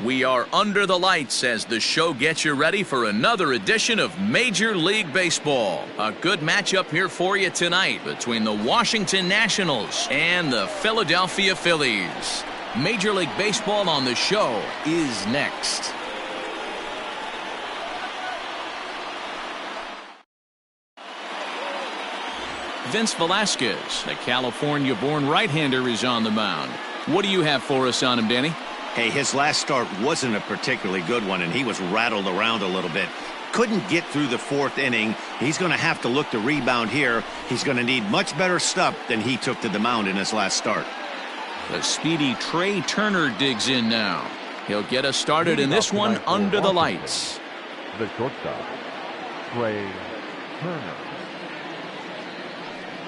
We are under the lights as the show gets you ready for another edition of Major League Baseball. A good matchup here for you tonight between the Washington Nationals and the Philadelphia Phillies. Major League Baseball on the show is next. Vince Velasquez, the California-born right-hander, is on the mound. What do you have for us on him, Danny? Hey, his last start wasn't a particularly good one, and he was rattled around a little bit. Couldn't get through the fourth inning. He's going to have to look to rebound here. He's going to need much better stuff than he took to the mound in his last start. The speedy Trey Turner digs in now. He'll get us started in this one under the lights. The shortstop, Trey Turner.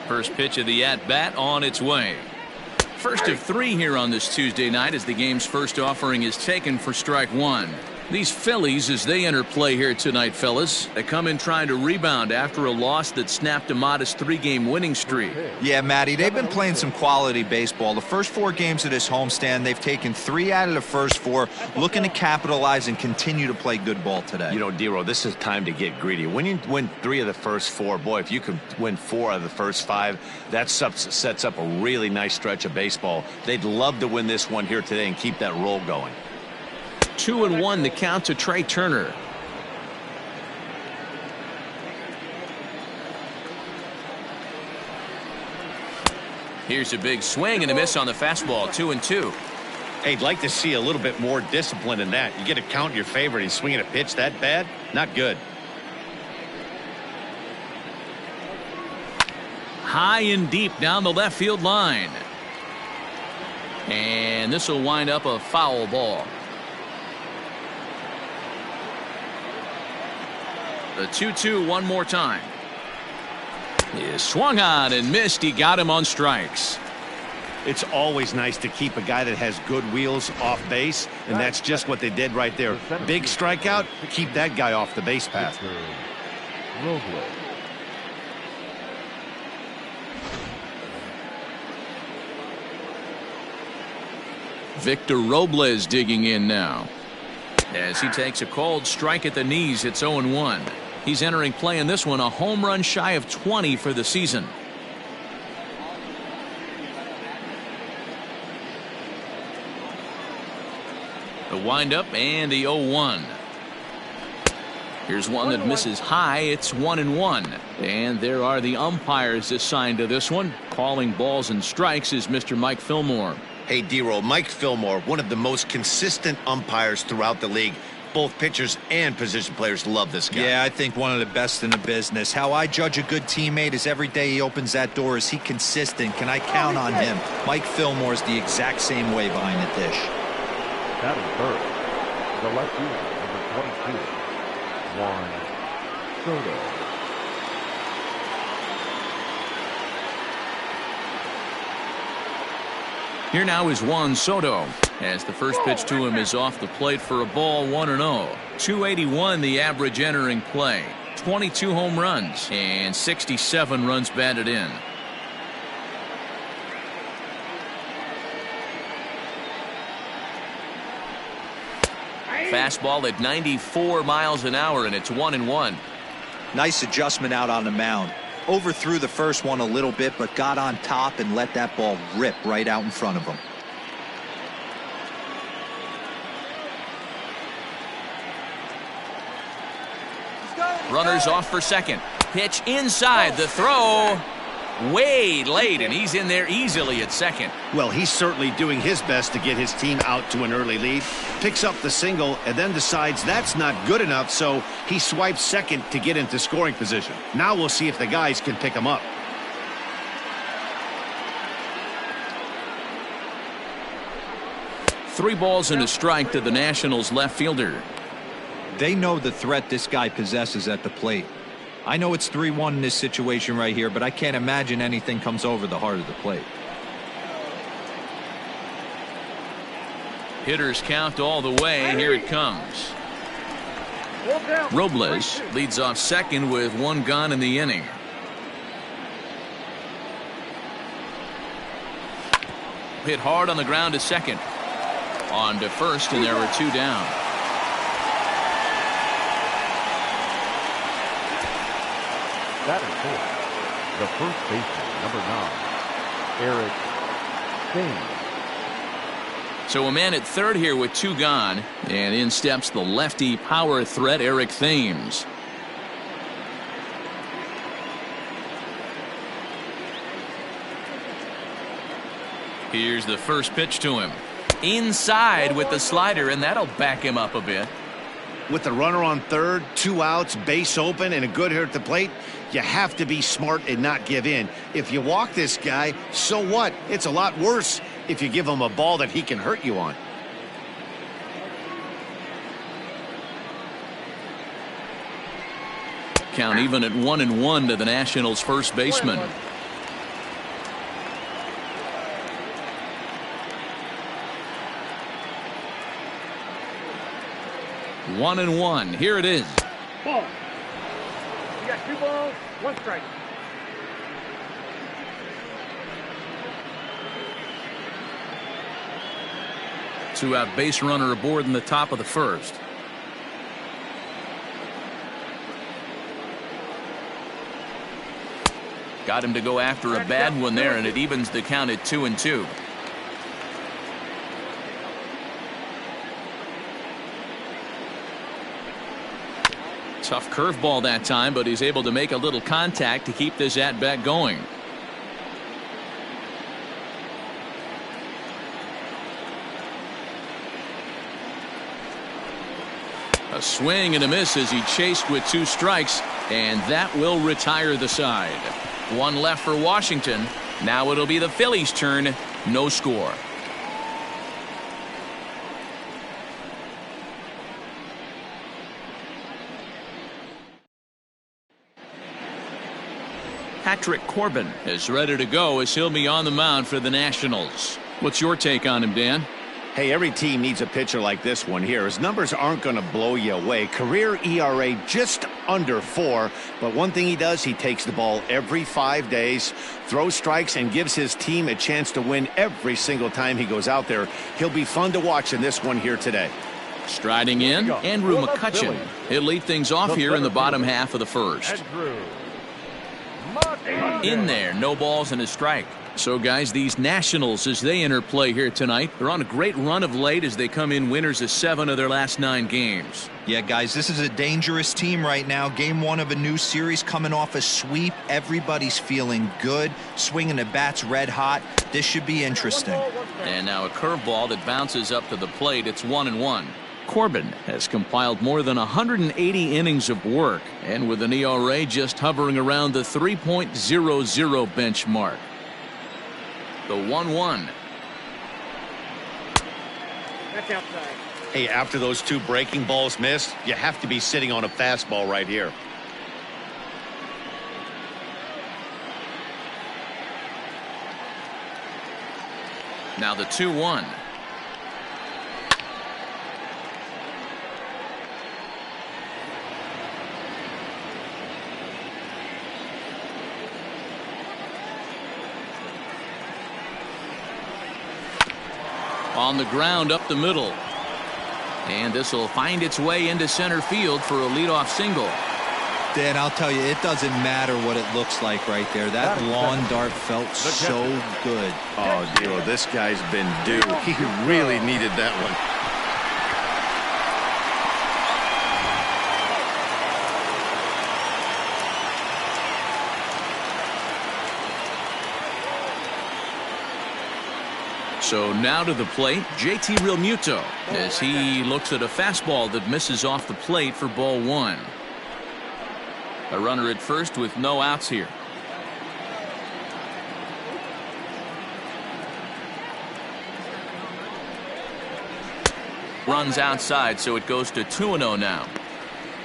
First pitch of the at-bat on its way. First of three here on this Tuesday night as the game's first offering is taken for strike one. These Phillies, as they enter play here tonight, fellas, they come in trying to rebound after a loss that snapped a modest three-game winning streak. Yeah, Matty, they've been playing some quality baseball. The first four games of this homestand, they've taken 3 out of the first 4, looking to capitalize and continue to play good ball today. You know, Dero, this is time to get greedy. When you win 3 of the first 4, boy, if you could win 4 out of the first 5, that sets up a really nice stretch of baseball. They'd love to win this one here today and keep that roll going. 2-1 the count to Trey Turner. Here's a big swing and a miss on the fastball. 2-2. Hey, I'd like to see a little bit more discipline in that. You get a count in your favor and swinging a pitch that bad? Not good. High and deep down the left field line. And this will wind up a foul ball. The 2-2 one more time. He swung on and missed. He got him on strikes. It's always nice to keep a guy that has good wheels off base, and that's just what they did right there. Big strikeout, keep that guy off the base path. Robles. Victor Robles digging in now. As he takes a cold strike at the knees, it's 0-1. He's entering play in this one, a home run shy of 20 for the season. The windup and the 0-1. Here's one that misses high. It's 1-1. And there are the umpires assigned to this one. Calling balls and strikes is Mr. Mike Fillmore. Hey, D-Roll, Mike Fillmore, one of the most consistent umpires throughout the league. Both pitchers and position players love this guy. Yeah, I think one of the best in the business. How I judge a good teammate is every day he opens that door. Is he consistent? Can I count on him? Mike Fillmore is the exact same way behind the dish. Batting first, the left fielder, number 22, Juan Soto. Here now is Juan Soto as the first pitch to him is off the plate for a ball. 1-0. 281 the average entering play. 22 home runs and 67 runs batted in. Fastball at 94 miles an hour, and it's 1-1. Nice adjustment out on the mound. Overthrew the first one a little bit, but got on top and let that ball rip right out in front of him. Runners off for second. Pitch inside. The throw way late, and he's in there easily at second. Well, he's certainly doing his best to get his team out to an early lead. Picks up the single and then decides that's not good enough, so he swipes second to get into scoring position. Now we'll see if the guys can pick him up. Three balls and a strike to the Nationals left fielder. They know the threat this guy possesses at the plate. I know it's 3-1 in this situation right here, but I can't imagine anything comes over the heart of the plate. Hitters count all the way. Here it comes. Robles leads off second with one gone in the inning. Hit hard on the ground to second. On to first, and there were 2 down. Batting fourth, the first baseman, number 9, Eric Thames. So a man at third here with 2 gone, and in steps the lefty power threat Eric Thames. Here's the first pitch to him. Inside with the slider, and that'll back him up a bit. With the runner on third, 2 outs, base open, and a good hitter at the plate, you have to be smart and not give in. If you walk this guy, so what? It's a lot worse if you give him a ball that he can hurt you on. Count even at 1-1 to the Nationals' first baseman. One and one. Here it is. Ball. You got 2 balls, 1 strike. Two-out base runner aboard in the top of the first. Got him to go after a bad one there, and it evens the count at 2-2. Tough curveball that time, but he's able to make a little contact to keep this at-bat going. A swing and a miss as he chased with 2 strikes, and that will retire the side. 1 left for Washington. Now it'll be the Phillies' turn. No score. Patrick Corbin is ready to go as he'll be on the mound for the Nationals. What's your take on him, Dan? Hey, every team needs a pitcher like this one here. His numbers aren't going to blow you away. Career ERA just under 4. But one thing he does, he takes the ball every 5 days, throws strikes, and gives his team a chance to win every single time he goes out there. He'll be fun to watch in this one here today. Striding in, Andrew Mccutchen. He'll lead things off here in the bottom half of the first. In there, no balls and a strike. So, guys, these Nationals, as they enter play here tonight, they're on a great run of late as they come in winners of 7 of their last 9 games. Yeah, guys, this is a dangerous team right now. Game 1 of a new series coming off a sweep. Everybody's feeling good. Swinging the bats red hot. This should be interesting. And now a curveball that bounces up to the plate. It's 1-1. Corbin has compiled more than 180 innings of work, and with an ERA just hovering around the 3.00 benchmark. The 1-1. That's outside. Hey, after those 2 breaking balls missed, you have to be sitting on a fastball right here. Now the 2-1. On the ground up the middle. And this will find its way into center field for a leadoff single. Dan, I'll tell you, it doesn't matter what it looks like right there. That lawn dart felt so good. Oh, Nero, this guy's been due. He really needed that one. So now to the plate, JT Realmuto, as he looks at a fastball that misses off the plate for ball 1. A runner at first with no outs here. Runs outside, so it goes to 2-0 now.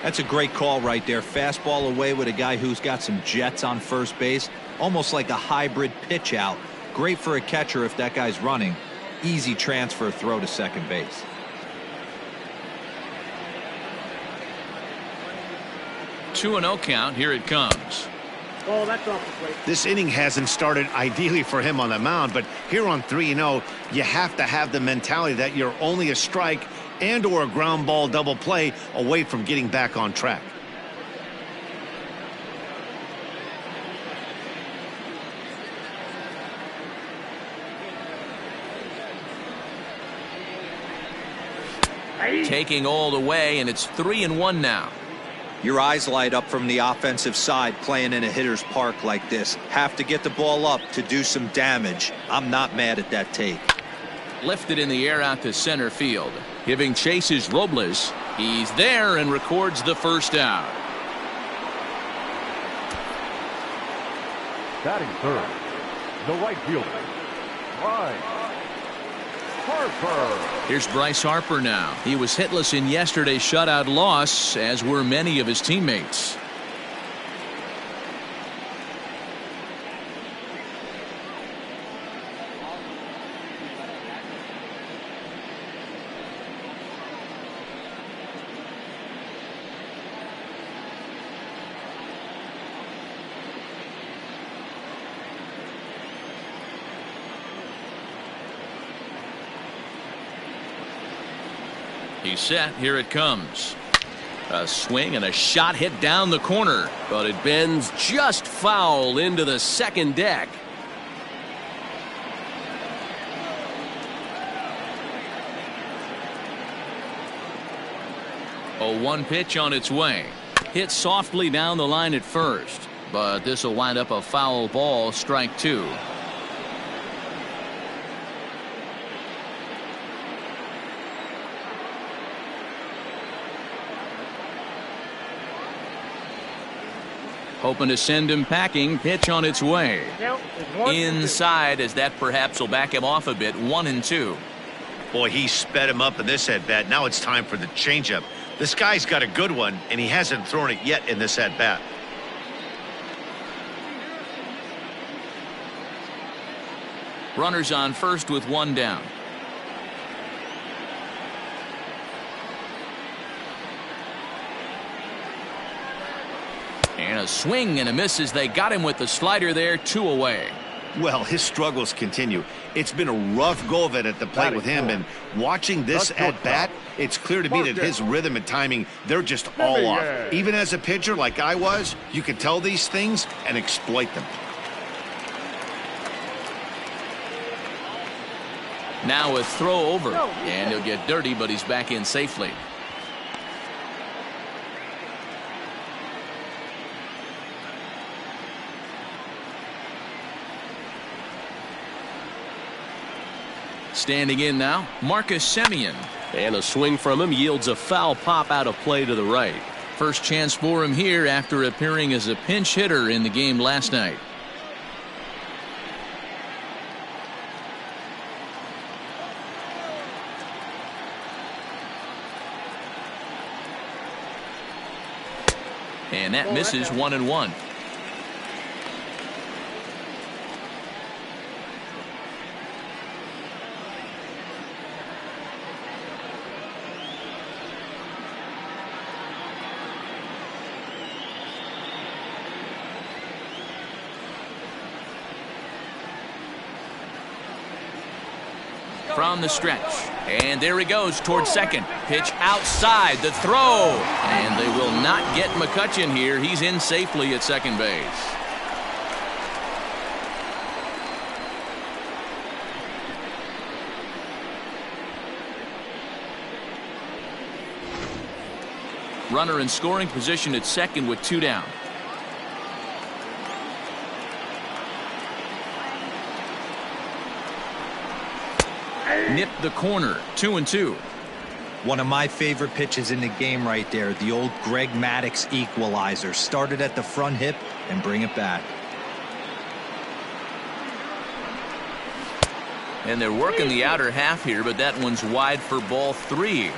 That's a great call right there. Fastball away with a guy who's got some jets on first base. Almost like a hybrid pitch out. Great for a catcher if that guy's running. Easy transfer throw to second base. Two 2-0 count. Here it comes. Oh, that's off the plate. This inning hasn't started ideally for him on the mound, but here on 3-0, you have to have the mentality that you're only a strike and or a ground ball double play away from getting back on track. Taking all the way, and it's 3-1 now. Your eyes light up from the offensive side playing in a hitter's park like this. Have to get the ball up to do some damage. I'm not mad at that take. Lifted in the air out to center field. Giving chase is Robles. He's there and records the first out. Batting third, the right fielder, Bryce Harper. Here's Bryce Harper now. He was hitless in yesterday's shutout loss, as were many of his teammates. He's set. Here it comes. A swing and a shot hit down the corner, but it bends just foul into the second deck. A 1 pitch on its way. Hit softly down the line at first, but this will wind up a foul ball, strike 2. Hoping to send him packing. Pitch on its way. Inside, as that perhaps will back him off a bit. 1-2. Boy, he sped him up in this at-bat. Now it's time for the changeup. This guy's got a good one, and he hasn't thrown it yet in this at-bat. Runners on first with 1 down. And a swing and a miss as they got him with the slider there. 2 away. Well, his struggles continue. It's been a rough go of it at the plate with him, and watching this at bat, it's clear to me that his rhythm and timing, they're just all off. Even as a pitcher like I was, you can tell these things and exploit them. Now a throw over, and he'll get dirty, but he's back in safely. Standing in now, Simeon. And a swing from him yields a foul pop out of play to the right. First chance for him here after appearing as a pinch hitter in the game last night. And that misses. 1-1. From the stretch, and there he goes towards second. Pitch outside, the throw, and they will not get Mccutchen here. He's in safely at second base. Runner in scoring position at second with 2 down. Nipped the corner. 2-2. One of my favorite pitches in the game right there. The old Greg Maddux equalizer. Started at the front hip and bring it back. And they're working the outer half here, but that one's wide for ball 3.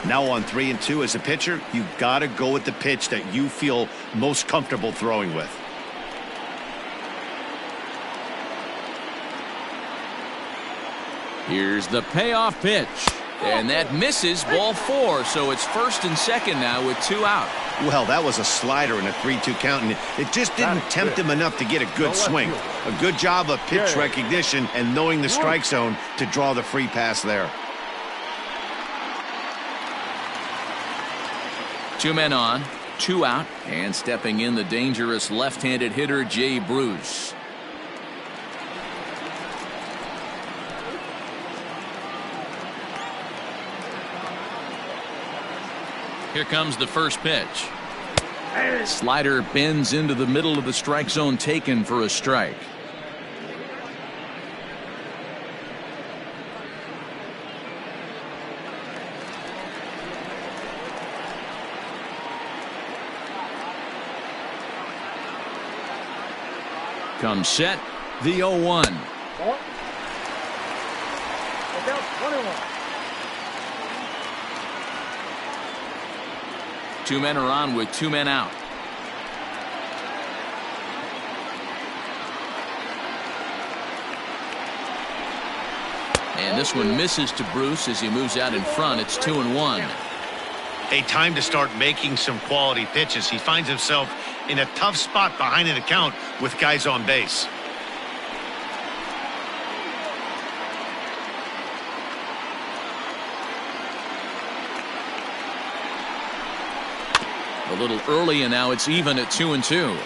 Now on 3-2 as a pitcher, you got to go with the pitch that you feel most comfortable throwing with. Here's the payoff pitch. And that misses, ball 4, so it's first and second now with 2 out. Well, that was a slider in a 3-2 count, and it just didn't tempt him enough to get a good swing. A good job of pitch recognition and knowing the strike zone to draw the free pass there. 2 men on, 2 out, and stepping in the dangerous left-handed hitter Jay Bruce. Here comes the first pitch. Slider bends into the middle of the strike zone, taken for a strike. Comes set, the 0-1. 2 men are on with 2 men out. And this one misses to Bruce as he moves out in front. It's 2-1. A time to start making some quality pitches. He finds himself in a tough spot behind an account with guys on base. A little early, and now it's even at 2-2.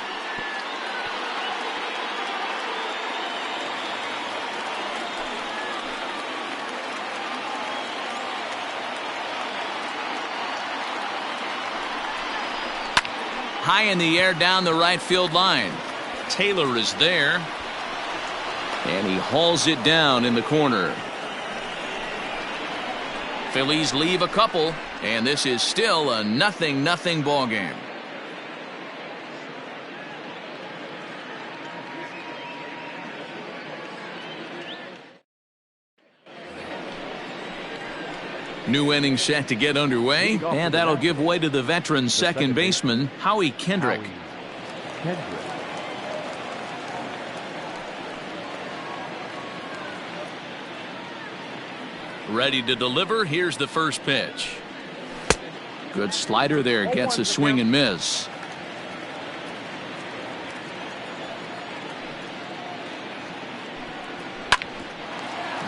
High in the air down the right field line. Taylor is there, and he hauls it down in the corner. Phillies leave a couple, and this is still a 0-0 ball game. New inning set to get underway, and that'll give way to the veteran second baseman Howie Kendrick. Ready to deliver. Here's the first pitch. Good slider there, gets a swing and miss.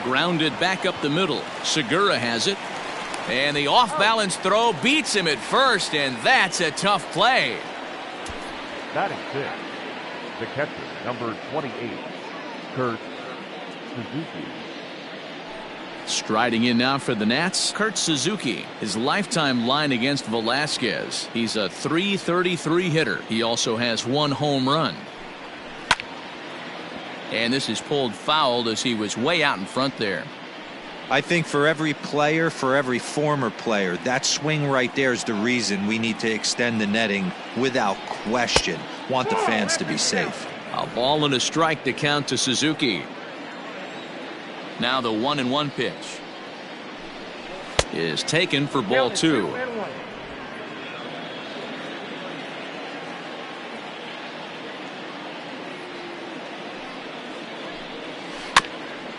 Grounded back up the middle. Segura has it. And the off-balance throw beats him at first, and that's a tough play. Batting 6, the catcher, number 28, Kurt Suzuki. Striding in now for the Nats, Kurt Suzuki. His lifetime line against Velasquez. He's a .333 hitter. He also has 1 home run. And this is pulled foul as he was way out in front there. I think for every player, for every former player, that swing right there is the reason we need to extend the netting without question. Want the fans to be safe. A ball and a strike to count to Suzuki. Now the 1-1 pitch is taken for ball 2.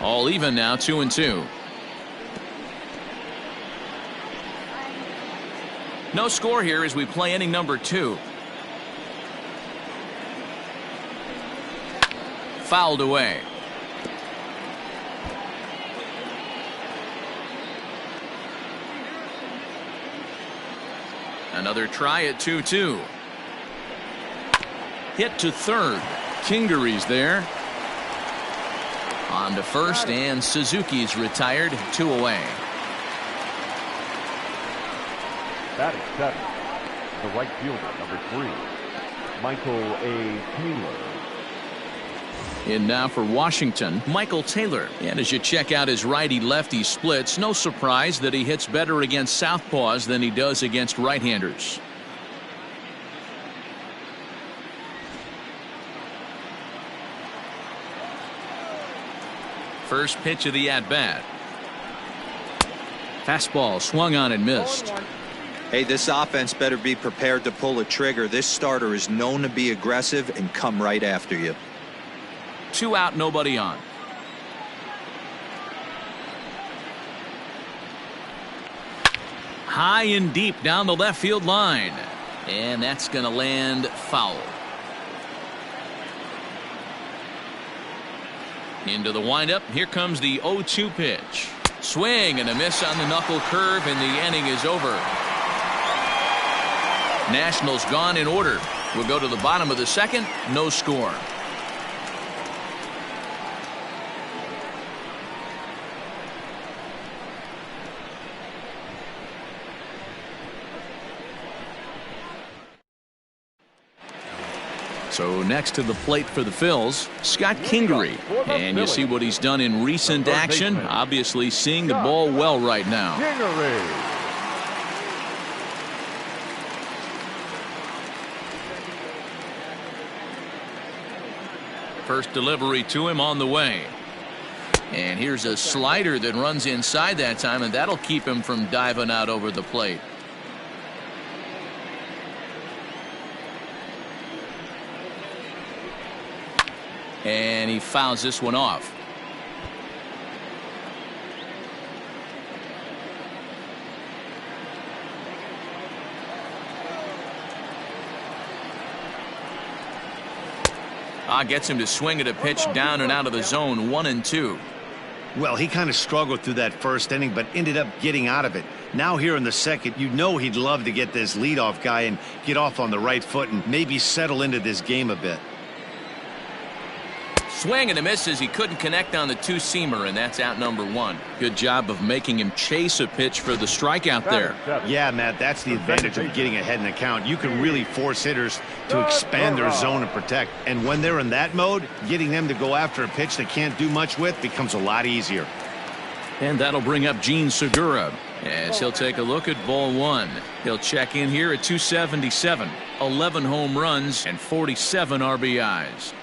All even now, 2-2. No score here as we play inning number 2. Fouled away. Another try at 2-2. Hit to third. Kingery's there. On to first, and Suzuki's retired. 2 away. Batting 7, the right fielder, number 3, Michael A. Taylor. In now for Washington, Michael Taylor. And as you check out his righty-lefty splits, no surprise that he hits better against southpaws than he does against right-handers. First pitch of the at-bat. Fastball swung on and missed. Hey, this offense better be prepared to pull a trigger. This starter is known to be aggressive and come right after you. 2 out, nobody on. High and deep down the left field line. And that's going to land foul. Into the windup. Here comes the 0-2 pitch. Swing and a miss on the knuckle curve, and the inning is over. Nationals gone in order. We'll go to the bottom of the second. No score. So next to the plate for the Phils, Scott Kingery. And you see what he's done in recent action. Obviously seeing the ball well right now. First delivery to him on the way. And here's a slider that runs inside that time, and that'll keep him from diving out over the plate. And he fouls this one off. Gets him to swing at a pitch down and out of the zone. 1-2. Well, he kind of struggled through that first inning, but ended up getting out of it. Now here in the second, you know he'd love to get this leadoff guy and get off on the right foot and maybe settle into this game a bit. Swing and a miss as he couldn't connect on the two-seamer, and that's out number one. Good job of making him chase a pitch for the strikeout there. Yeah, Matt, that's the advantage of getting ahead in the count. You can really force hitters to expand their zone and protect. And when they're in that mode, getting them to go after a pitch they can't do much with becomes a lot easier. And that'll bring up Jean Segura as he'll take a look at ball one. He'll check in here at 277, 11 home runs, and 47 RBIs.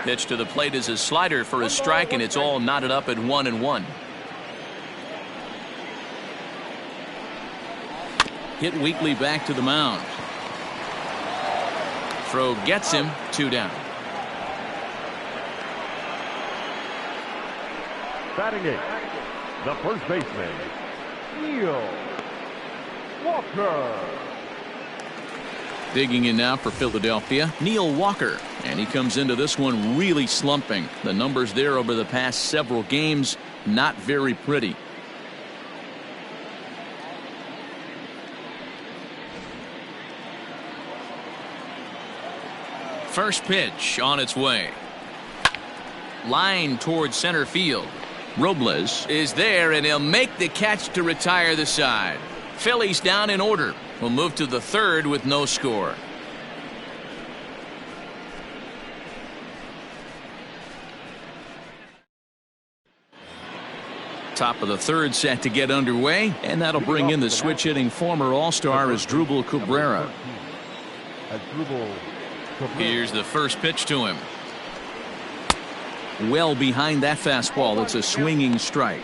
Pitch to the plate is a slider for a strike, and it's all knotted up at 1-1. Hit weakly back to the mound. Throw gets him. 2 down. Batting eighth, the first baseman, Neal Walker. Digging in now for Philadelphia, Neal Walker. And he comes into this one really slumping. The numbers there over the past several games, not very pretty. First pitch on its way. Line towards center field. Robles is there, and he'll make the catch to retire the side. Phillies down in order. We'll move to the third with no score. Top of the third set to get underway, and that'll bring in the switch hitting former All-Star Asdrubal Cabrera. Here's the first pitch to him. Well behind that fastball. It's a swinging strike.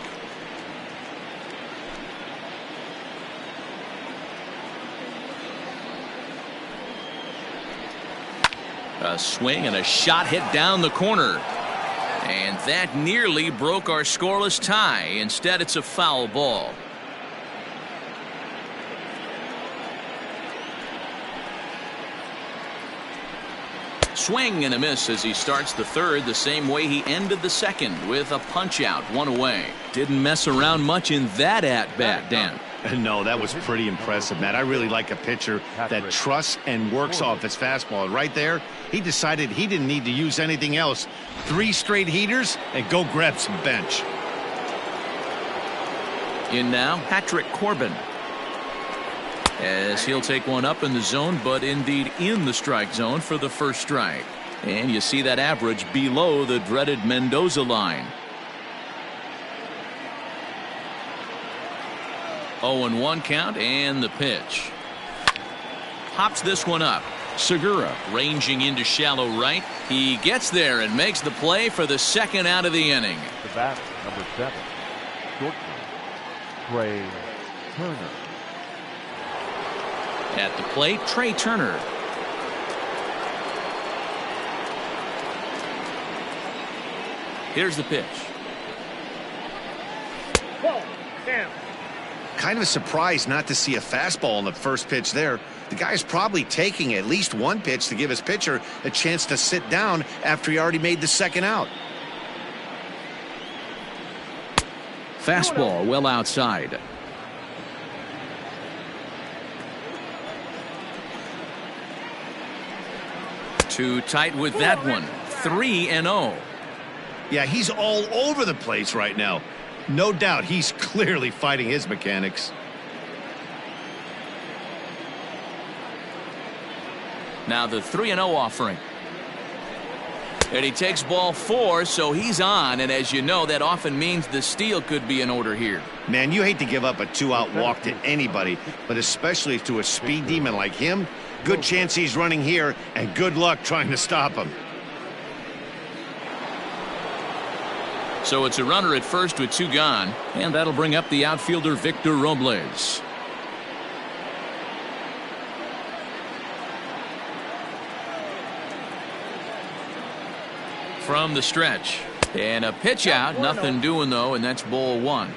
A swing and a shot hit down the corner. And that nearly broke our scoreless tie. Instead, it's a foul ball. Swing and a miss as he starts the third the same way he ended the second, with a punch out, 1 away. Didn't mess around much in that at-bat, Dan. No, that was pretty impressive, Matt. I really like a pitcher that trusts and works off his fastball. Right there, he decided he didn't need to use anything else. 3 straight heaters and go grab some bench. In now, Patrick Corbin. As he'll take one up in the zone, but indeed in the strike zone for the first strike. And you see that average below the dreaded Mendoza line. 0-1 count, and the pitch. Pops this one up. Segura ranging into shallow right. He gets there and makes the play for the second out of the inning. The bat, number 7, shortstop, Trey Turner. At the plate, Trey Turner. Here's the pitch. Ball. Down. Kind of a surprise not to see a fastball on the first pitch there. The guy's probably taking at least one pitch to give his pitcher a chance to sit down after he already made the second out. Fastball well outside. Too tight with that one. 3-0. Yeah, he's all over the place right now. No doubt he's clearly fighting his mechanics. Now the 3-0 offering. And he takes ball 4, so he's on. And as you know, that often means the steal could be in order here. Man, you hate to give up a 2-out walk to anybody, but especially to a speed demon like him. Good chance he's running here, and good luck trying to stop him. So it's a runner at first with 2 gone, and that'll bring up the outfielder Victor Robles. From the stretch, and a pitch out, nothing doing though, and that's ball 1.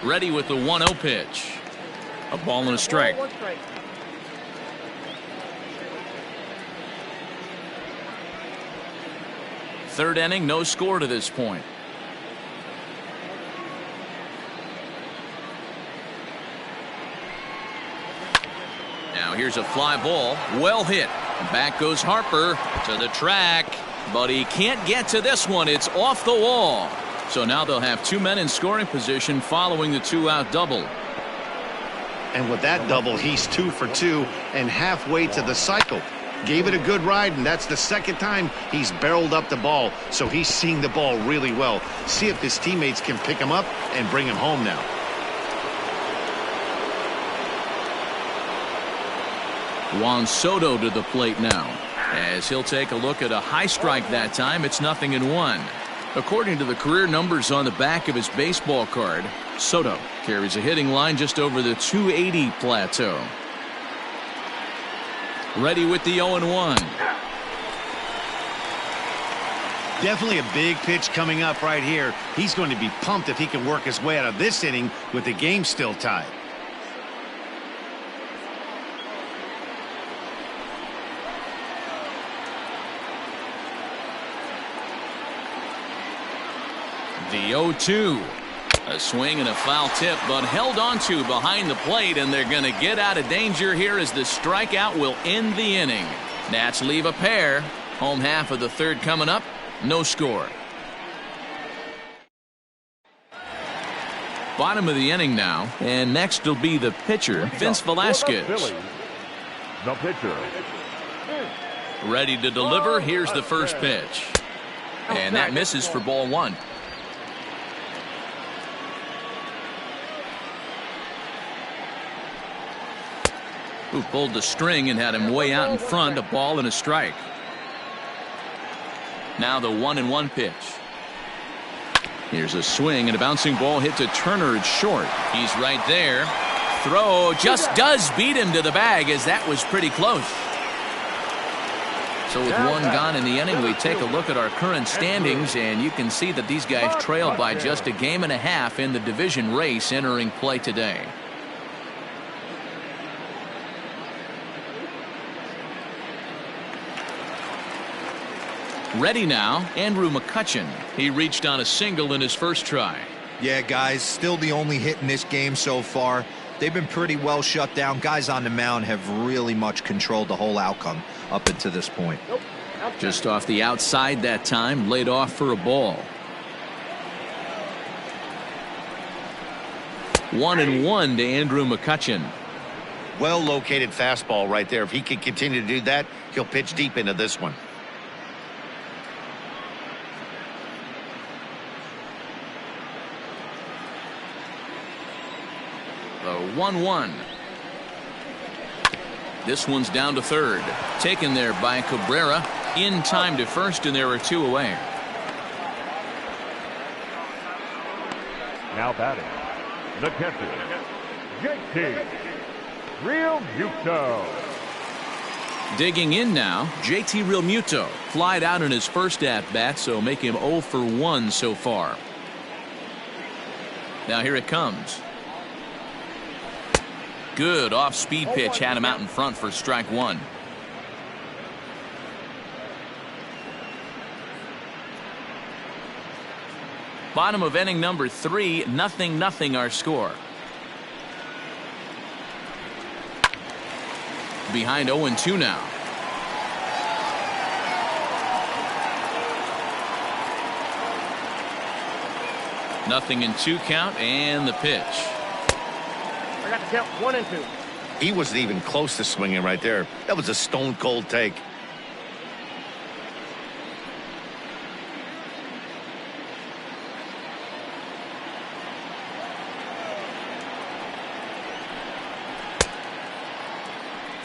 Ready with the 1-0 pitch. A ball and a strike. Third inning, no score to this point. Now here's a fly ball, well hit. Back goes Harper to the track, but he can't get to this one. It's off the wall. So now they'll have 2 men in scoring position following the 2-out double. And with that double, he's 2 for 2 and halfway to the cycle. Gave it a good ride, and that's the second time he's barreled up the ball. So he's seeing the ball really well. See if his teammates can pick him up and bring him home now. Juan Soto to the plate now, as he'll take a look at a high strike that time. It's 0-1. According to the career numbers on the back of his baseball card, Soto carries a hitting line just over the 280 plateau. Ready with the 0-1. Definitely a big pitch coming up right here. He's going to be pumped if he can work his way out of this inning with the game still tied. The 0-2. A swing and a foul tip, but held onto behind the plate, and they're going to get out of danger here as the strikeout will end the inning. Nats leave a pair. Home half of the third coming up. No score. Bottom of the inning now, and next will be the pitcher, Vince Velasquez. The pitcher. Ready to deliver. Here's the first pitch. And that misses for ball 1. Who pulled the string and had him way out in front. A ball and a strike. Now the 1-1 pitch. Here's a swing and a bouncing ball hit to Turner at short. He's right there. Throw just does beat him to the bag, as that was pretty close. So with 1 gone in the inning, we take a look at our current standings, and you can see that these guys trail by just a game and a half in the division race entering play today. Ready now, Andrew McCutchen. He reached on a single in his first try. Yeah, guys, still the only hit in this game so far. They've been pretty well shut down. Guys on the mound have really much controlled the whole outcome up until this point. Just off the outside that time, laid off for a ball. 1-1 to Andrew McCutchen. Well located fastball right there. If he can continue to do that, he'll pitch deep into this one. The 1-1. This one's down to third. Taken there by Cabrera. In time to first, and there are 2 away. Now batting, the catcher, JT Realmuto. Digging in now, JT Realmuto. Flied out in his first at-bat, so make him 0 for 1 so far. Now here it comes. Good off-speed pitch had him out in front for strike one. Bottom of inning number 3, 0-0 our score. Behind 0-2 now. Nothing in 2 count and the pitch. I got the count 1 and 2. He wasn't even close to swinging right there. That was a stone cold take.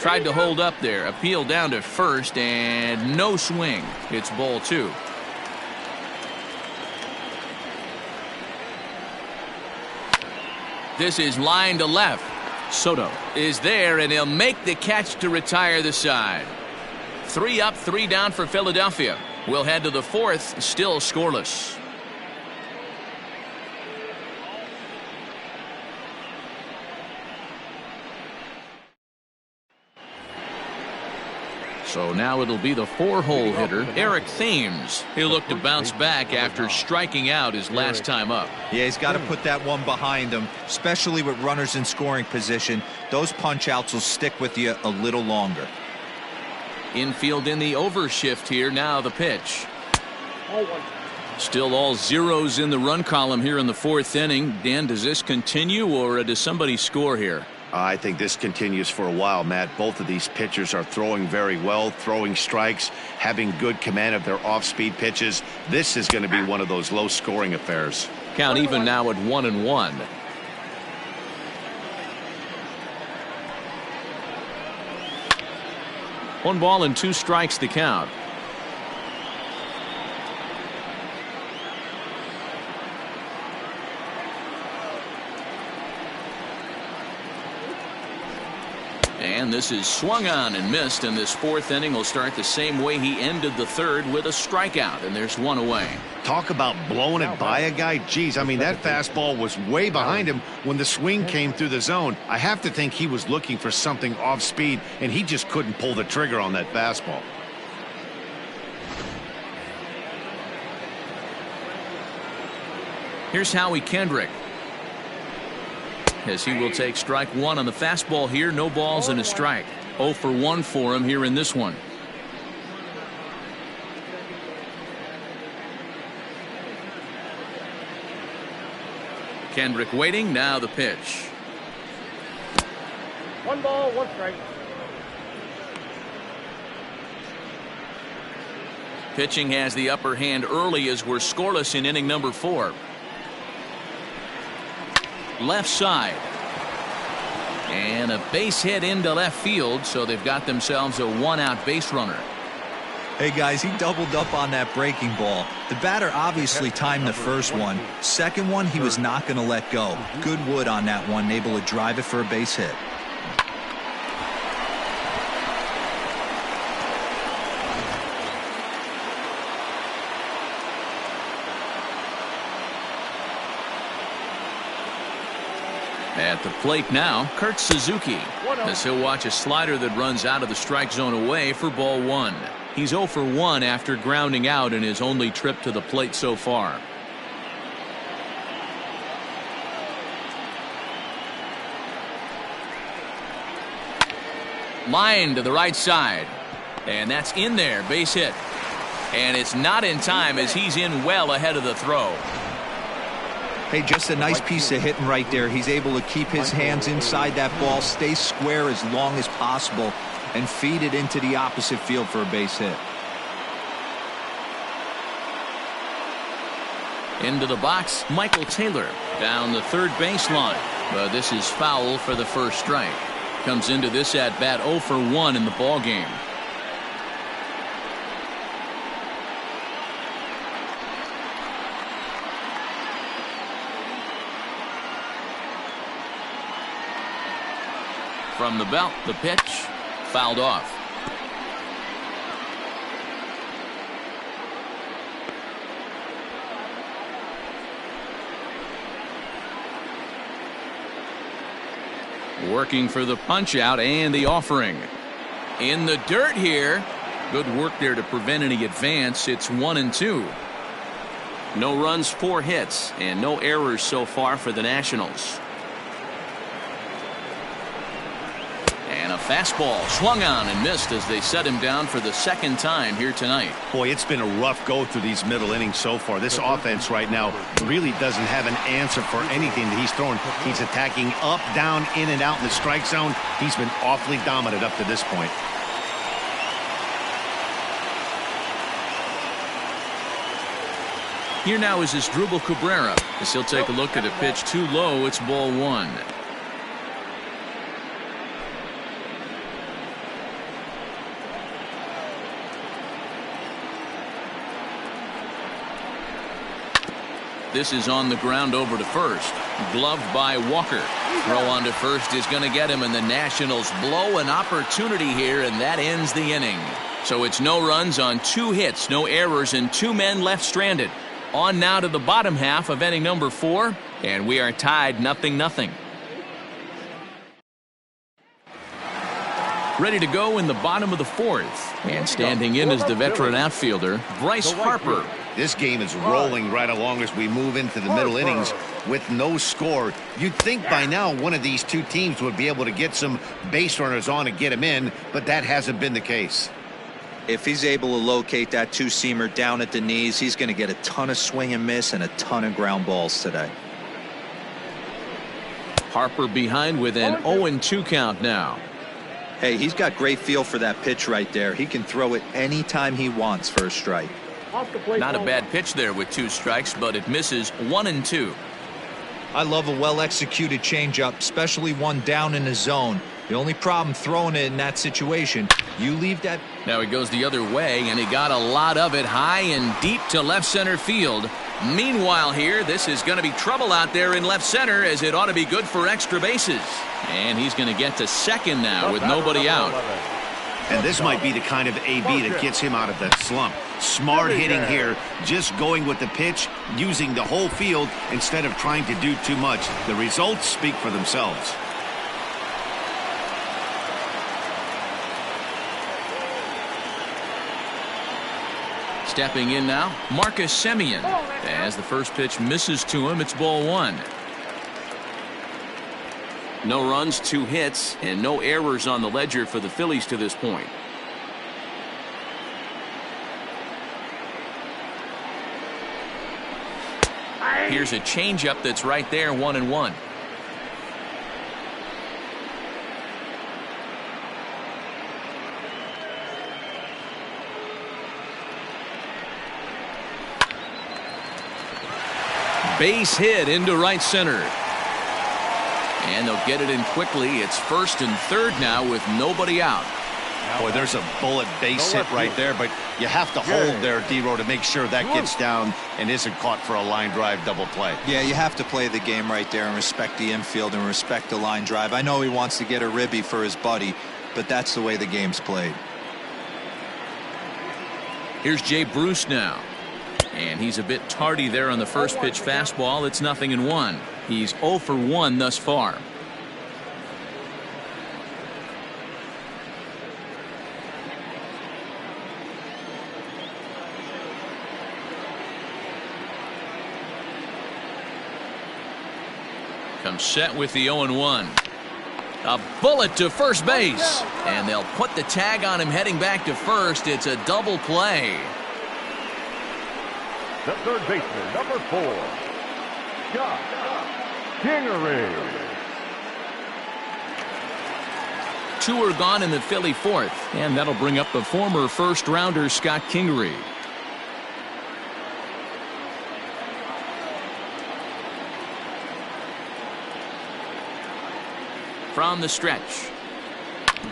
Tried to hold up there. Appeal down to first and no swing. It's ball 2. This is line to left. Soto is there and he'll make the catch to retire the side. 3 up, 3 down for Philadelphia. We'll head to the 4th, still scoreless. So now it'll be the 4-hole hitter, Eric Thames. He'll look to bounce back after striking out his last time up. Yeah, he's got to put that one behind him, especially with runners in scoring position. Those punch-outs will stick with you a little longer. Infield in the overshift here. Now the pitch. Still all zeros in the run column here in the 4th inning. Dan, does this continue or does somebody score here? I think this continues for a while, Matt. Both of these pitchers are throwing very well, throwing strikes, having good command of their off-speed pitches. This is going to be one of those low-scoring affairs. Count even now at 1-1. One ball and 2 strikes the count. And this is swung on and missed, and this 4th inning will start the same way he ended the 3rd with a strikeout, and there's 1 away. Talk about blowing it by a guy. Geez, I mean, that fastball was way behind him when the swing came through the zone. I have to think he was looking for something off speed, and he just couldn't pull the trigger on that fastball. Here's Howie Kendrick, as he will take strike 1 on the fastball here. No balls and a strike. 0 for 1 for him here in this one. Kendrick waiting. Now the pitch. 1 ball, 1 strike. Pitching has the upper hand early as we're scoreless in inning number 4. Left side. And a base hit into left field, so they've got themselves a 1-out base runner. Hey guys, he doubled up on that breaking ball. The batter obviously timed the first one. Second one, he was not going to let go. Good wood on that one, able to drive it for a base hit. At the plate now, Kurt Suzuki, as he'll watch a slider that runs out of the strike zone away for ball 1. He's 0 for 1 after grounding out in his only trip to the plate so far. Line to the right side, and that's in there, base hit. And it's not in time as he's in well ahead of the throw. Hey, just a nice piece of hitting right there. He's able to keep his hands inside that ball, stay square as long as possible, and feed it into the opposite field for a base hit. Into the box, Michael Taylor down the third baseline. But this is foul for the first strike. Comes into this at bat 0 for 1 in the ball game. From the belt, the pitch fouled off. Working for the punch out and the offering. In the dirt here. Good work there to prevent any advance. It's 1-2. No runs, 4 hits, and no errors so far for the Nationals. And a fastball swung on and missed as they set him down for the second time here tonight. Boy, it's been a rough go through these middle innings so far. This offense right now really doesn't have an answer for anything that he's throwing. He's attacking up, down, in and out in the strike zone. He's been awfully dominant up to this point. Here now is Asdrubal Cabrera as he'll take a look at a pitch too low. It's ball 1. This is on the ground over to first. Gloved by Walker. Throw on to first is going to get him, and the Nationals blow an opportunity here, and that ends the inning. So it's no runs on 2 hits, no errors, and 2 men left stranded. On now to the bottom half of inning number 4, and we are tied 0-0. Ready to go in the bottom of the 4th, and standing in is the veteran outfielder, Bryce Harper. This game is rolling right along as we move into the middle innings with no score. You'd think by now one of these 2 teams would be able to get some base runners on and get them in, but that hasn't been the case. If he's able to locate that 2-seamer down at the knees, he's going to get a ton of swing and miss and a ton of ground balls today. Harper behind with an 0-2 count now. Hey, he's got great feel for that pitch right there. He can throw it anytime he wants for a strike. Not a bad pitch there with 2 strikes, but it misses 1-2. I love a well-executed changeup, especially one down in the zone. The only problem throwing it in that situation, you leave that. Now he goes the other way, and he got a lot of it high and deep to left center field. Meanwhile here, this is going to be trouble out there in left center, as it ought to be good for extra bases. And he's going to get to second now with nobody out. And this might be the kind of AB that gets him out of that slump. Smart hitting here, just going with the pitch, using the whole field instead of trying to do too much. The results speak for themselves. Stepping in now, Marcus Simeon. As the first pitch misses to him, it's ball 1. No runs, 2 hits, and no errors on the ledger for the Phillies to this point. Here's a changeup that's right there, 1-1. Base hit into right center. And they'll get it in quickly. It's first and third now with nobody out. Boy, there's a bullet base hit right there, but you have to hold there, D-Row, to make sure that gets down and isn't caught for a line drive double play. Yeah, you have to play the game right there and respect the infield and respect the line drive. I know he wants to get a ribby for his buddy, but that's the way the game's played. Here's Jay Bruce now. And he's a bit tardy there on the first pitch fastball. It's 0-1. He's 0 for 1 thus far. Comes set with the 0-1. A bullet to first base. And they'll put the tag on him heading back to first. It's a double play. The third baseman, number 4, Kingery. 2 are gone in the Philly 4th, and that'll bring up the former first-rounder Scott Kingery. From the stretch.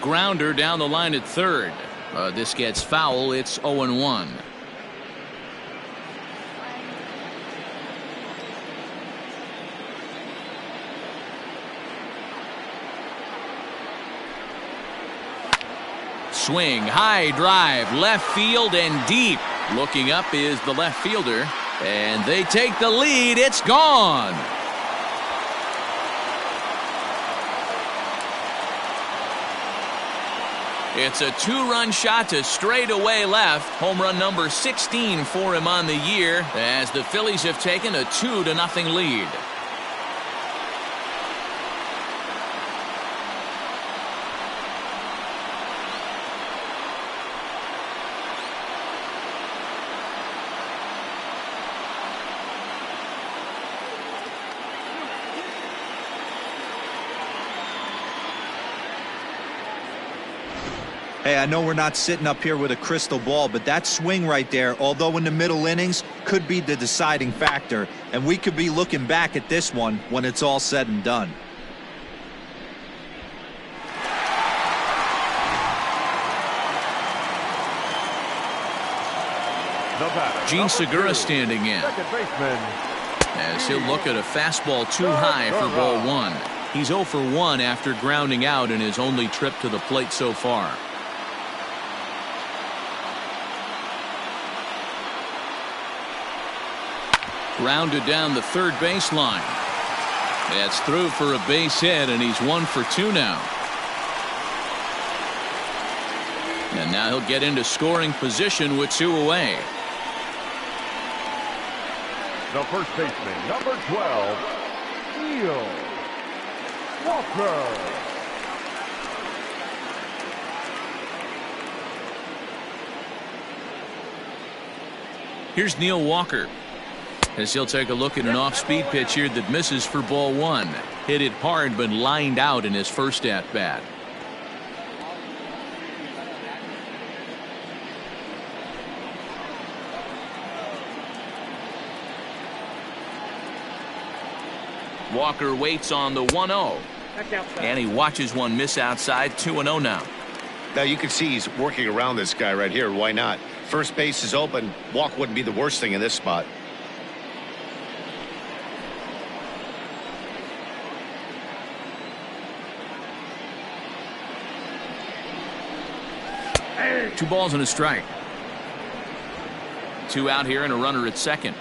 Grounder down the line at third. This gets foul. It's 0-1. swing, high drive, left field and deep. Looking up is the left fielder, and they take the lead. It's gone. It's a two-run shot to straightaway left. Home run number 16 for him on the year, as the Phillies have taken a 2-0 lead. Hey, I know we're not sitting up here with a crystal ball, but that swing right there, although in the middle innings, could be the deciding factor. And we could be looking back at this one when it's all said and done. Gene Segura standing in, Second baseman, as he'll look at a fastball too high for ball one. He's 0 for 1 after grounding out in his only trip to the plate so far. Grounded down the third baseline. That's through for a base hit, and he's 1 for 2 now. And now he'll get into scoring position with 2 away. the first baseman, number 12, Neal Walker. Here's Neal Walker, as he'll take a look at an off-speed pitch here that misses for ball one. Hit it hard but lined out in his first at-bat. Walker waits on the 1-0, and he watches one miss outside. 2-0 now. Now you can see he's working around this guy right here. Why not? First base is open. Walk wouldn't be the worst thing in this spot. Two balls and a strike. Two out here and a runner at second.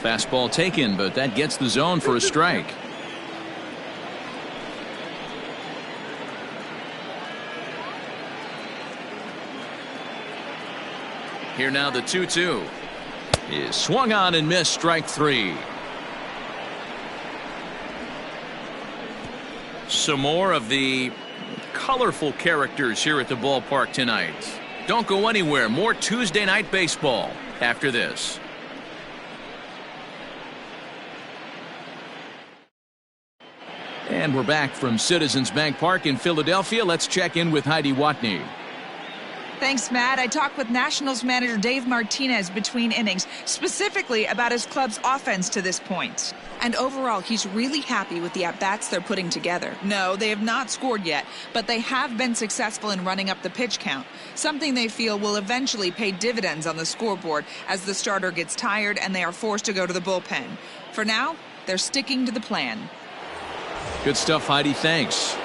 Fastball taken, but that gets the zone for a strike. Here now the 2-2 is swung on and missed. Strike three. Some more of the colorful characters here at the ballpark tonight. Don't go anywhere. More Tuesday night baseball after this. And we're back from Citizens Bank Park in Philadelphia. Let's check in with Heidi Watney. Thanks, Matt. I talked with Nationals manager Dave Martinez between innings, specifically about his club's offense to this point. And overall, he's really happy with the at-bats they're putting together. No, they have not scored yet, but they have been successful in running up the pitch count, something they feel will eventually pay dividends on the scoreboard as the starter gets tired and they are forced to go to the bullpen. For now, they're sticking to the plan. Good stuff, Heidi. Thanks.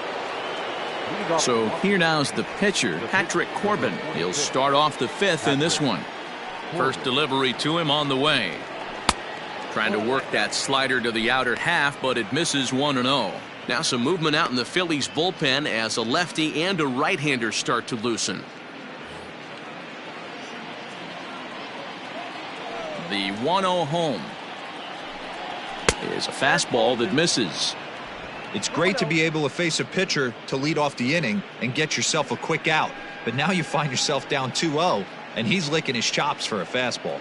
So here now is the pitcher, Patrick Corbin. He'll start off the fifth in this one. First delivery to him on the way. Trying to work that slider to the outer half, but it misses 1-0. Now some movement out in the Phillies bullpen as a lefty and a right-hander start to loosen. The 1-0 home is a fastball that misses. It's great to be able to face a pitcher to lead off the inning and get yourself a quick out. But now you find yourself down 2-0, and he's licking his chops for a fastball.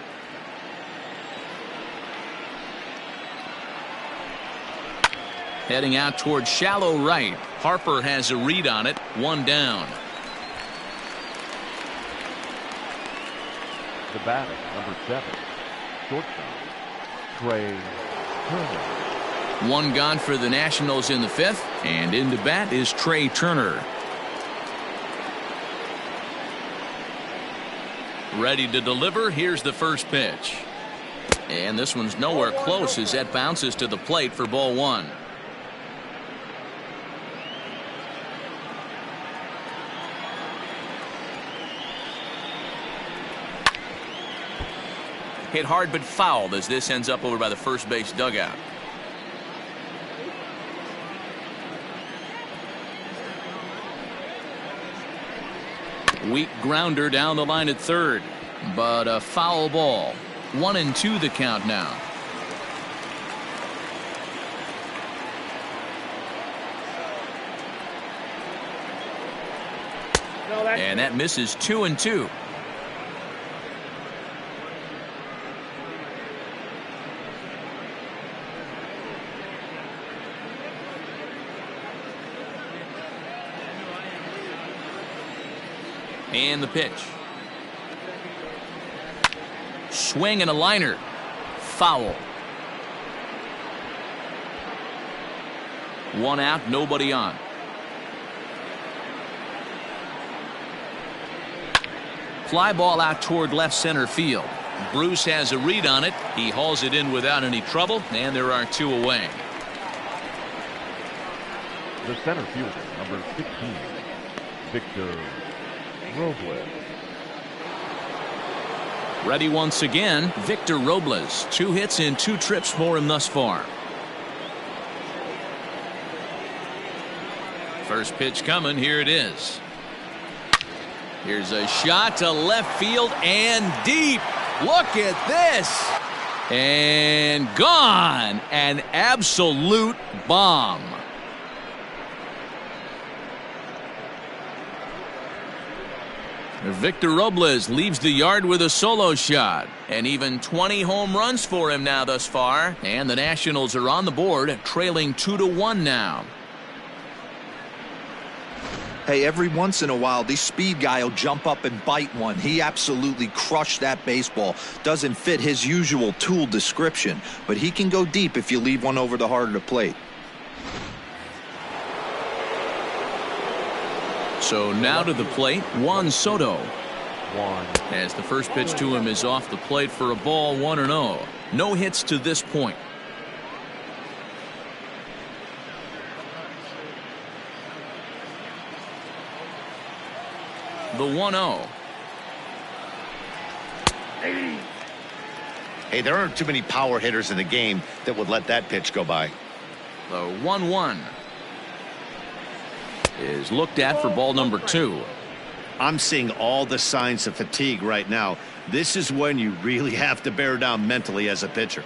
Heading out towards shallow right. Harper has a read on it. One down. The batter, number 7, shortstop, Trey Turner. One gone for the Nationals in the fifth, and into bat is Trey Turner. Ready to deliver. Here's the first pitch. And this one's nowhere close as that bounces to the plate for ball one. Hit hard but fouled as this ends up over by the first base dugout. Weak grounder down the line at third, but a foul ball. 1-2 the count now. And that misses 2-2. And the pitch. Swing and a liner. Foul. One out, nobody on. Fly ball out toward left center field. Bruce has a read on it. He hauls it in without any trouble, and there are two away. The center fielder, number 16, Victor Robles. Ready once again, Victor Robles. 2 hits and 2 trips for him thus far. First pitch coming. Here it is. Here's a shot to left field and deep. Look at this. And gone. An absolute bomb. Victor Robles leaves the yard with a solo shot, and even 20 home runs for him now thus far, and the Nationals are on the board, trailing 2-1 now. Hey, every once in a while, this speed guy will jump up and bite one. He absolutely crushed that baseball. Doesn't fit his usual tool description, but he can go deep if you leave one over the heart of the plate. So now to the plate, Juan Soto. As the first pitch to him is off the plate for a ball, 1-0. No hits to this point. The 1-0. Hey, there aren't too many power hitters in the game that would let that pitch go by. The 1-1 is looked at for ball number 2. I'm seeing all the signs of fatigue right now. This is when you really have to bear down mentally as a pitcher.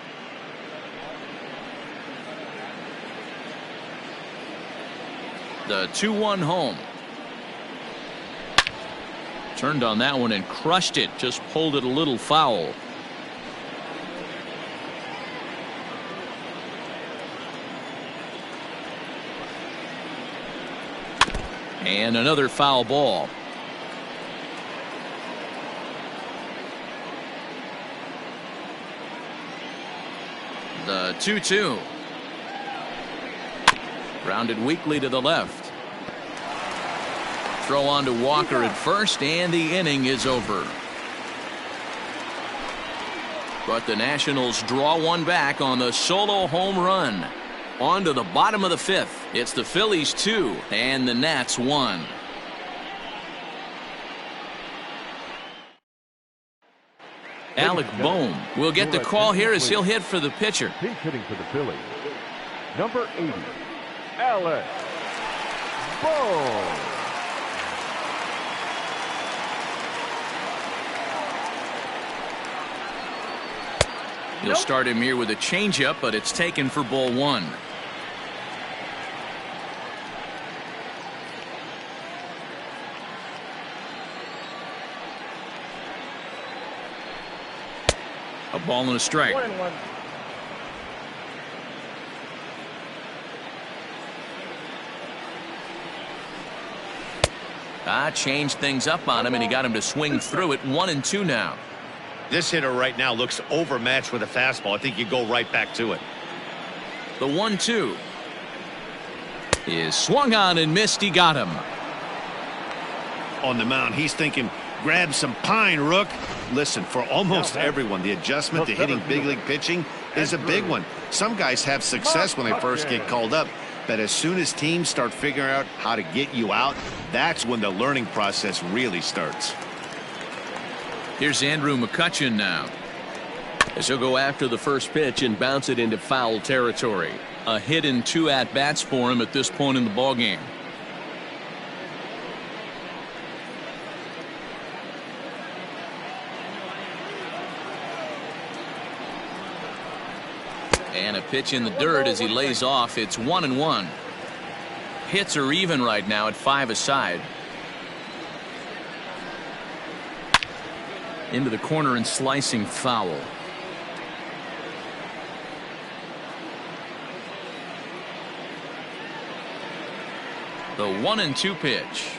The 2-1 home. Turned on that one and crushed it. Just pulled it a little foul. And another foul ball. The 2-2. Rounded weakly to the left. Throw on to Walker at first, and the inning is over. But the Nationals draw one back on the solo home run. On to the bottom of the 5th. It's the Phillies 2 and the Nats 1. Alec Bohm will get the call here as he'll hit for the pitcher. Pinch hitting for the Phillies, number 80, Alec Bohm. He'll start him here with a changeup, but it's taken for ball 1. A ball and a strike. 1-1. Changed things up on him, and he got him to swing through it. 1-2 now. This hitter right now looks overmatched with a fastball. I think you go right back to it. The 1-2 is swung on and missed. He got him. On the mound, he's thinking, Grab some pine, Rook. Listen, for almost everyone, the adjustment to hitting big league pitching is a big one. Some guys have success when they first get called up, but as soon as teams start figuring out how to get you out, that's when the learning process really starts. Here's Andrew McCutchen now, as he'll go after the first pitch and bounce it into foul territory. A hit and 2 at-bats for him at this point in the ballgame. And a pitch in the dirt as he lays off. It's 1-1. Hits are even right now at 5 aside. Into the corner and slicing foul. The 1-2 pitch.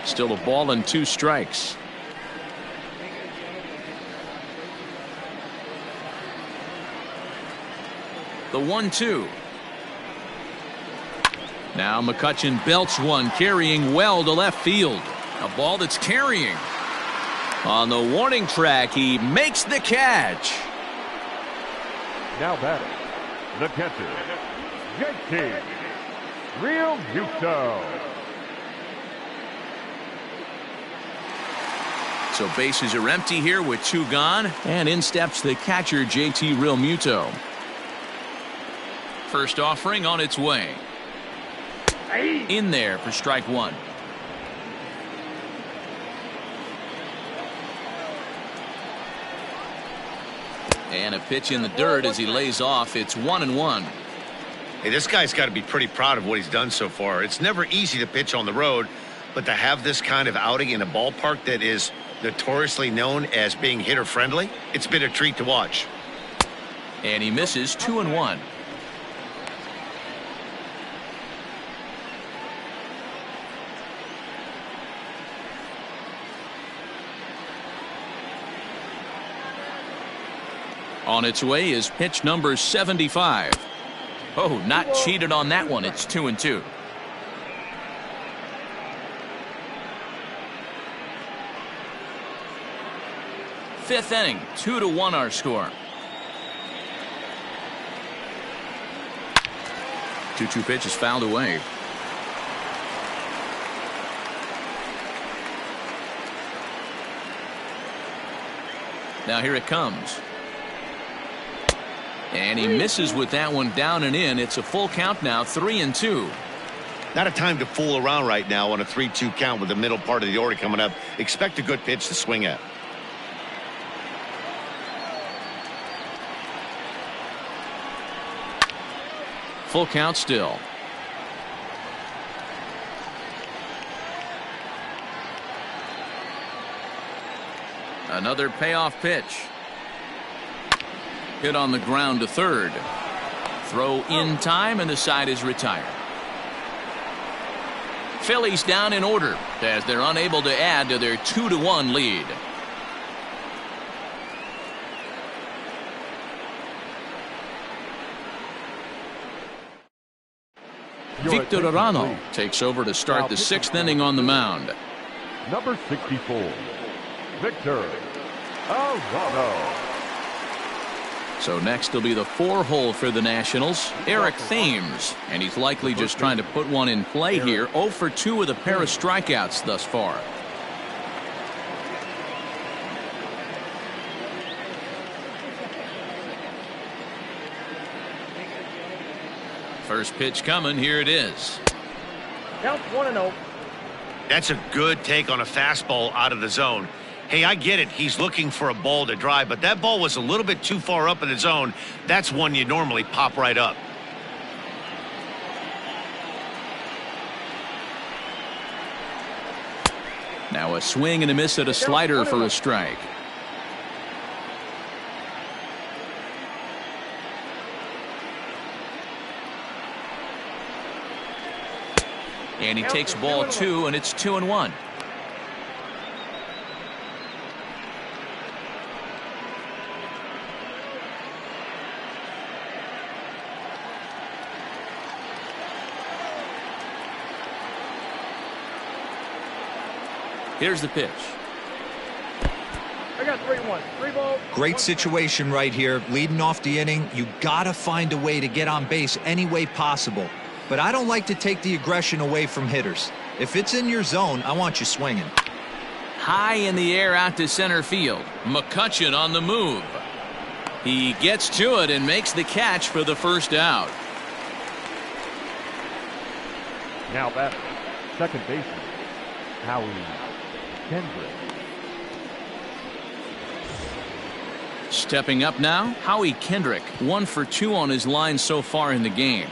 Still a ball and 2 strikes. The 1-2. Now McCutchen belts one, carrying well to left field. A ball that's carrying. On the warning track, he makes the catch. Now batting, the catcher, JT Real Muto. So bases are empty here with 2 gone, and in steps the catcher, JT Real Muto. First offering on its way. In there for strike 1. And a pitch in the dirt as he lays off. It's 1-1. Hey, this guy's got to be pretty proud of what he's done so far. It's never easy to pitch on the road, but to have this kind of outing in a ballpark that is notoriously known as being hitter friendly, it's been a treat to watch. And he misses 2-1. On its way is pitch number 75. Oh, not cheated on that one. It's 2-2. Fifth inning, 2-1 our score. 2-2 pitch is fouled away. Now here it comes. And he misses with that one down and in. It's a full count now, 3-2. Not a time to fool around right now on a 3-2 count with the middle part of the order coming up. Expect a good pitch to swing at. Full count still. Another payoff pitch. Hit on the ground to third. Throw in time, and the side is retired. Phillies down in order as they're unable to add to their 2-1 lead. Victor Arano takes over to start the 6th inning on the mound. Number 64, Victor Arano. So next will be the 4-hole for the Nationals, Eric Thames, and he's likely just trying to put one in play here. 0 for 2 with a pair of strikeouts thus far. First pitch coming, here it is. Counts 1-0. That's a good take on a fastball out of the zone. Hey, I get it. He's looking for a ball to drive, but that ball was a little bit too far up in the zone. That's one you normally pop right up. Now a swing and a miss at a slider for a strike. And he takes ball 2, and it's 2-1. Here's the pitch. I got 3-1. 3 balls. Great situation right here. Leading off the inning, you got to find a way to get on base any way possible. But I don't like to take the aggression away from hitters. If it's in your zone, I want you swinging. High in the air out to center field. Mccutchen on the move. He gets to it and makes the catch for the first out. Now batter, second baseman, Howie Kendrick. Stepping up now, Howie Kendrick, 1 for 2 on his line so far in the game.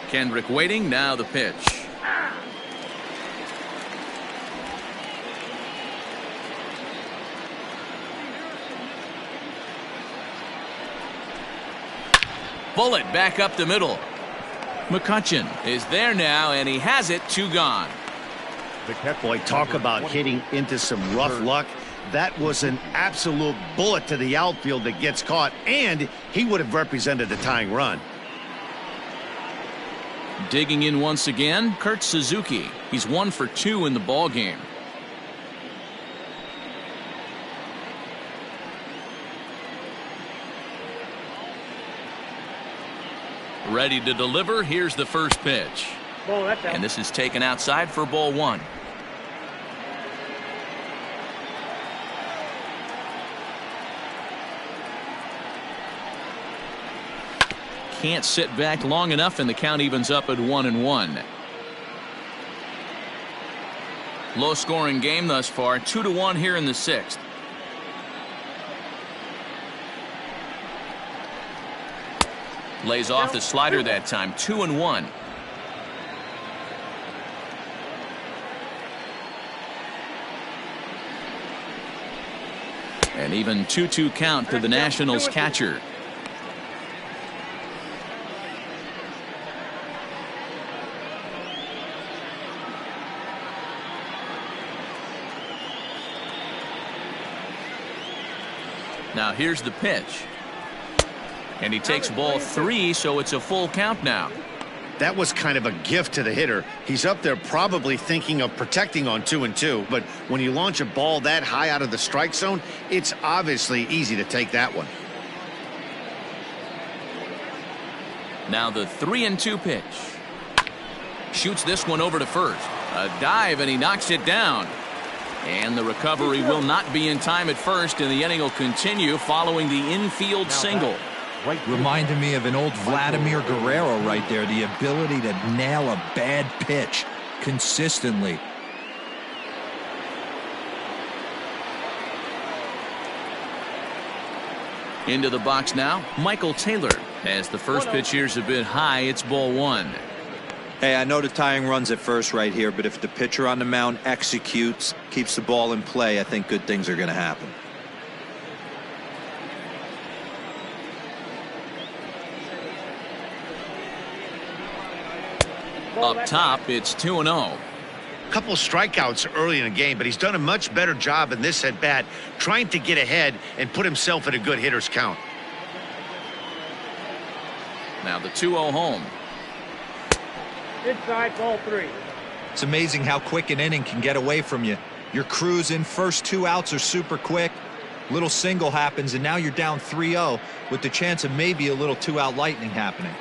Kendrick waiting, now the pitch. Bullet back up the middle. Mccutchen is there now, and he has it. 2 gone. Boy, talk about hitting into some rough luck. That was an absolute bullet to the outfield that gets caught, and he would have represented the tying run. Digging in once again, Kurt Suzuki. He's 1 for 2 in the ball game. Ready to deliver. Here's the first pitch. Ball, that's out. And this is taken outside for ball 1. Can't sit back long enough, and the count evens up at 1-1. Low scoring game thus far, 2-1 here in the 6th. Lays off the slider that time. 2-1. An even 2-2 count to the Nationals catcher. Now here's the pitch. And he takes ball 3, so it's a full count now. That was kind of a gift to the hitter. He's up there probably thinking of protecting on 2-2, but when you launch a ball that high out of the strike zone, it's obviously easy to take that one. Now the 3-2 pitch. Shoots this one over to first. A dive, and he knocks it down. And the recovery will not be in time at first, and the inning will continue following the infield single. Reminded me of an old Vladimir Guerrero right there. The ability to nail a bad pitch consistently. Into the box now, Michael Taylor. As the first pitch here's a bit high, it's ball 1. Hey, I know the tying run's at first right here, but if the pitcher on the mound executes, keeps the ball in play, I think good things are going to happen. Up top, it's 2-0. Couple strikeouts early in the game, but he's done a much better job in this at bat trying to get ahead and put himself in a good hitter's count. Now the 2-0 home. Inside, ball 3. It's amazing how quick an inning can get away from you. You're cruising, first 2 outs are super quick. Little single happens, and now you're down 3-0 with the chance of maybe a little 2-out lightning happening.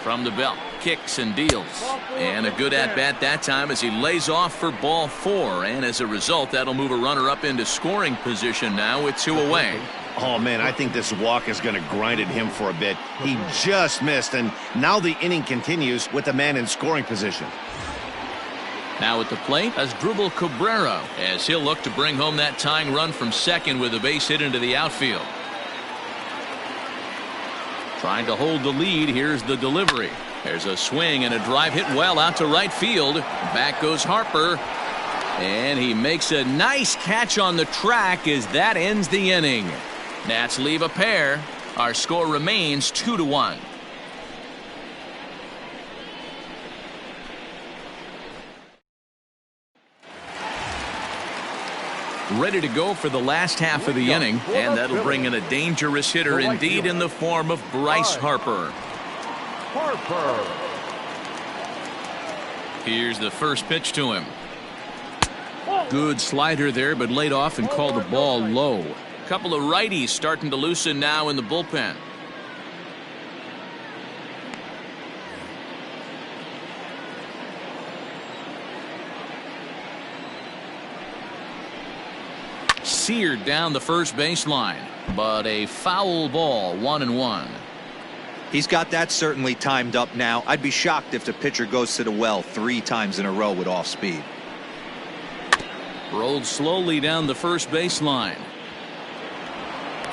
From the belt, kicks and deals. And a good at-bat that time as he lays off for ball 4. And as a result, that'll move a runner up into scoring position now with 2 away. Oh, man, I think this walk is going to grind at him for a bit. He just missed, and now the inning continues with the man in scoring position. Now at the plate, Asdrubal Cabrera, as he'll look to bring home that tying run from second with a base hit into the outfield. Trying to hold the lead. Here's the delivery. There's a swing and a drive hit well out to right field. Back goes Harper. And he makes a nice catch on the track as that ends the inning. Nats leave a pair. Our score remains 2-1. ready to go for the last half of the inning, and that'll bring in a dangerous hitter indeed in the form of Bryce Harper. Here's the first pitch to him. Good slider there, but laid off and called the ball low. A couple of righties starting to loosen now in the bullpen. Seared down the first baseline, but a foul ball, 1-1. He's got that certainly timed up now. I'd be shocked if the pitcher goes to the well 3 times in a row with off speed. Rolled slowly down the first baseline.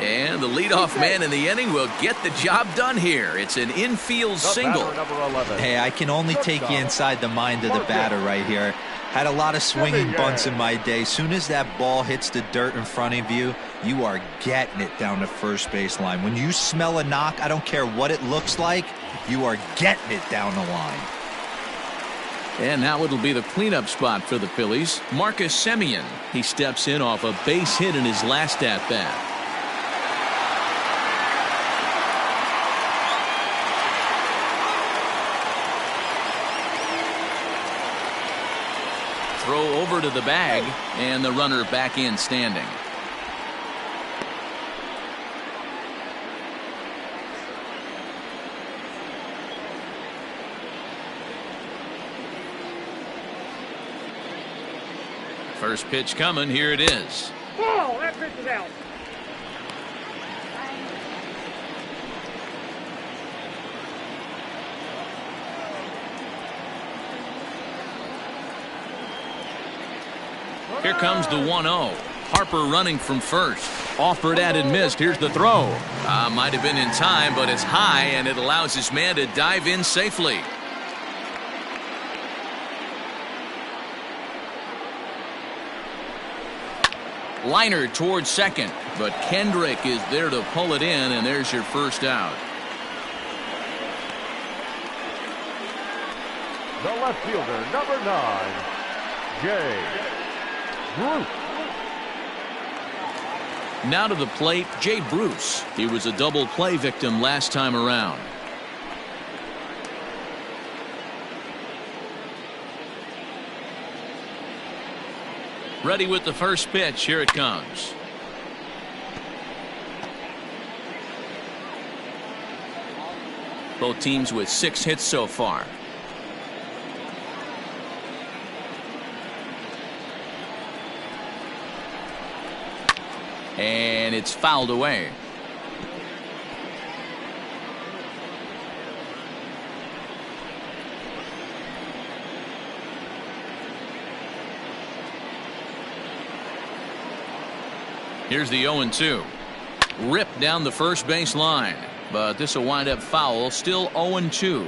And the leadoff man in the inning will get the job done here. It's an infield single. Hey, I can only take you inside the mind of the batter right here. Had a lot of swinging bunts in my day. Soon as that ball hits the dirt in front of you, you are getting it down the first baseline. When you smell a knock, I don't care what it looks like, you are getting it down the line. And now it'll be the cleanup spot for the Phillies. Marcus Simeon. He steps in off a base hit in his last at-bat. Throw over to the bag, and the runner back in standing. First pitch coming. Here it is. Ball, that pitch is out. Here comes the 1-0. Harper running from first. Offered at and missed. Here's the throw. Might have been in time, but it's high, and it allows his man to dive in safely. Liner towards second, but Kendrick is there to pull it in, and there's your first out. The left fielder, number 9, Jay Bruce. Now to the plate, Jay Bruce. He was a double play victim last time around. Ready with the first pitch. Here it comes. Both teams with 6 hits so far. And it's fouled away. Here's the 0-2. Ripped down the first base line, but this will wind up foul. Still 0-2.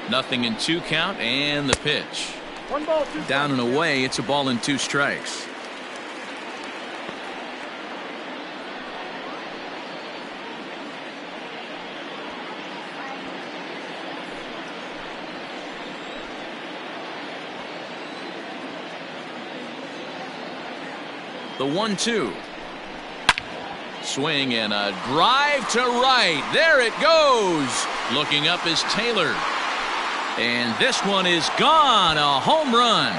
Nothing in 2 count, and the pitch. 1 ball, 2 Down and away. It's a ball and 2 strikes. The 1-2. Swing and a drive to right. There it goes. Looking up is Taylor. And this one is gone. A home run.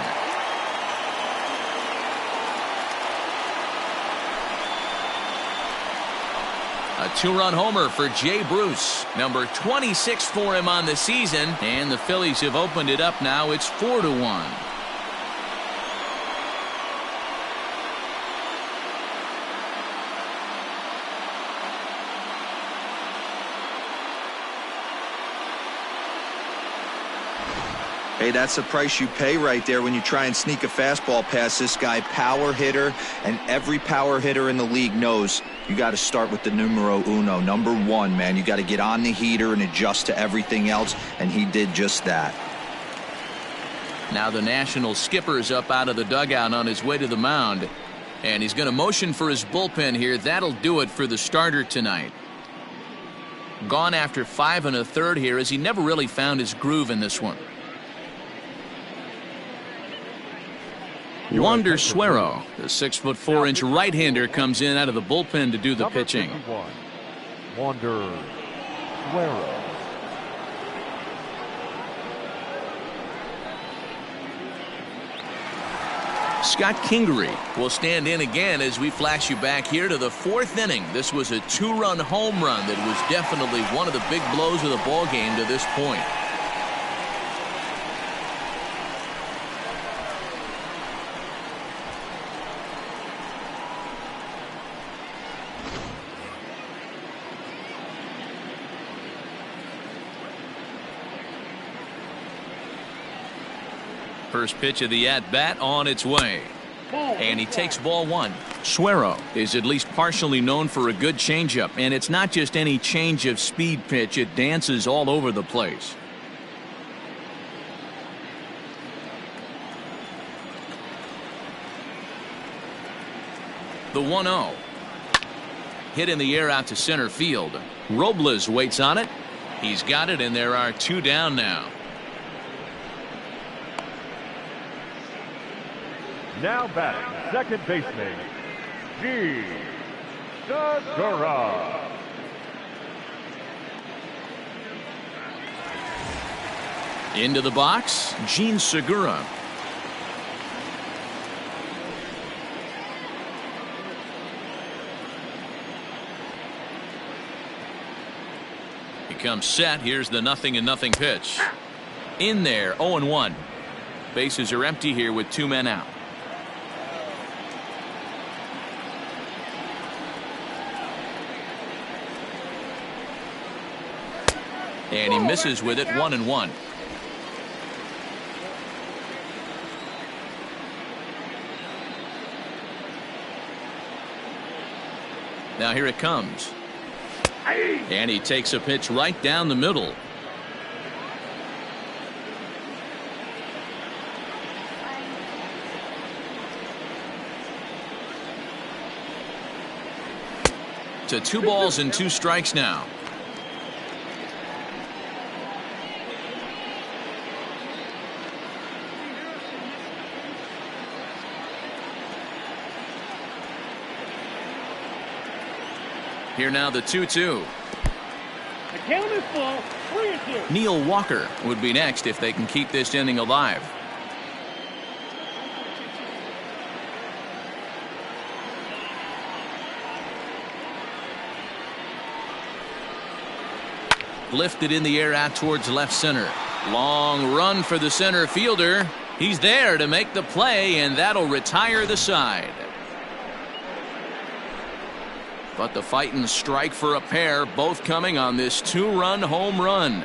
A 2-run homer for Jay Bruce. Number 26 for him on the season. And the Phillies have opened it up now. It's 4-1. Hey, that's the price you pay right there when you try and sneak a fastball past this guy. Power hitter, and every power hitter in the league knows you got to start with the numero uno, number 1, man. You got to get on the heater and adjust to everything else, and he did just that. Now the National skipper's up out of the dugout on his way to the mound, and he's going to motion for his bullpen here. That'll do it for the starter tonight. Gone after 5 1/3 here, as he never really found his groove in this one. Wander Suero, the 6'4" right-hander, comes in out of the bullpen to do the pitching. 51, Wander Suero. Scott Kingery will stand in again as we flash you back here to the 4th inning. This was a 2-run home run that was definitely one of the big blows of the ball game to this point. First pitch of the at-bat on its way. And he takes ball 1. Suero is at least partially known for a good changeup, and it's not just any change of speed pitch. It dances all over the place. The 1-0. Hit in the air out to center field. Robles waits on it. He's got it, and there are 2 down now. Now batting, second baseman, G. Segura. Into the box, Gene Segura. He comes set. Here's the 0-0 pitch. In there, 0-1. Bases are empty here with 2 men out. And he misses with it, 1-1. Now here it comes. And he takes a pitch right down the middle. To 2 balls and 2 strikes now. Here now the 2-2. The count is full. 3-2. Neal Walker would be next if they can keep this inning alive. Lifted in the air out towards left center. Long run for the center fielder. He's there to make the play, and that'll retire the side. But the fighting strike for a pair, both coming on this 2-run home run.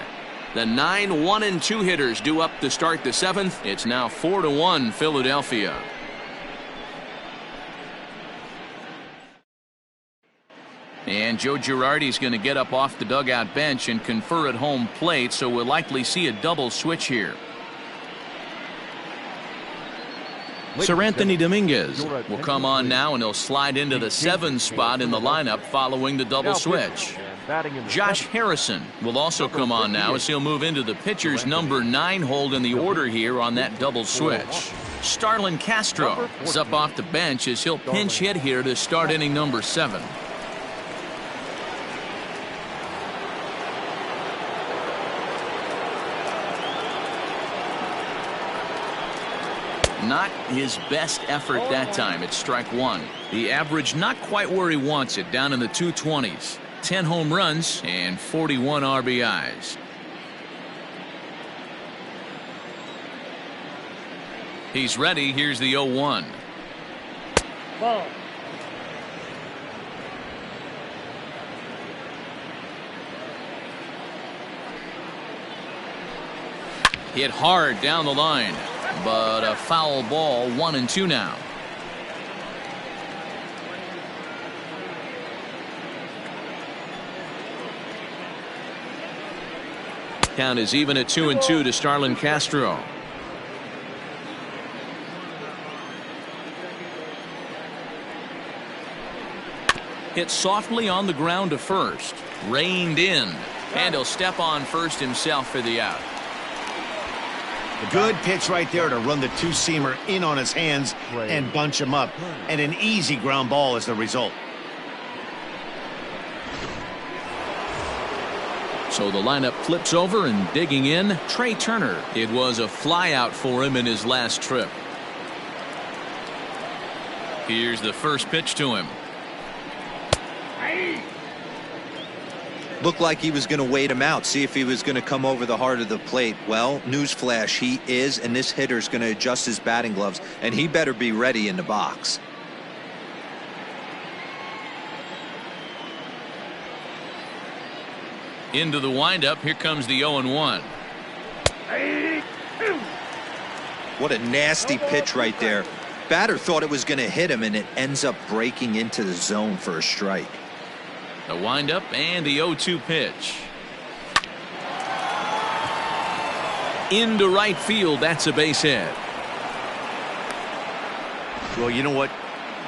The 9 1-2 hitters due up to start the 7th. It's now 4-1 Philadelphia. And Joe Girardi's going to get up off the dugout bench and confer at home plate, so we'll likely see a double switch here. Sir Anthony Dominguez will come on now, and he'll slide into the 7 spot in the lineup following the double switch. Josh Harrison will also come on now, as he'll move into the pitcher's number 9 hold in the order here on that double switch. Starlin Castro is up off the bench as he'll pinch hit here to start inning number 7. Not his best effort that time. It's strike 1. The average not quite where he wants it, down in the 220s. 10 home runs and 41 RBIs. He's ready. Here's the 0-1. Ball. Hit hard down the line, but a foul ball. 1-2 now. Count is even at 2-2 to Starlin Castro. Hit softly on the ground to first. Reined in. And he'll step on first himself for the out. Good pitch right there to run the two-seamer in on his hands and bunch him up. And an easy ground ball is the result. So the lineup flips over, and digging in, Trey Turner. It was a flyout for him in his last trip. Here's the first pitch to him. Looked like he was going to wait him out, see if he was going to come over the heart of the plate. Well, newsflash, he is, and this hitter's going to adjust his batting gloves, and he better be ready in the box. Into the windup. Here comes the 0-1. What a nasty pitch right there. Batter thought it was going to hit him, and it ends up breaking into the zone for a strike. The windup and the 0-2 pitch. Into right field. That's a base hit. Well, you know what?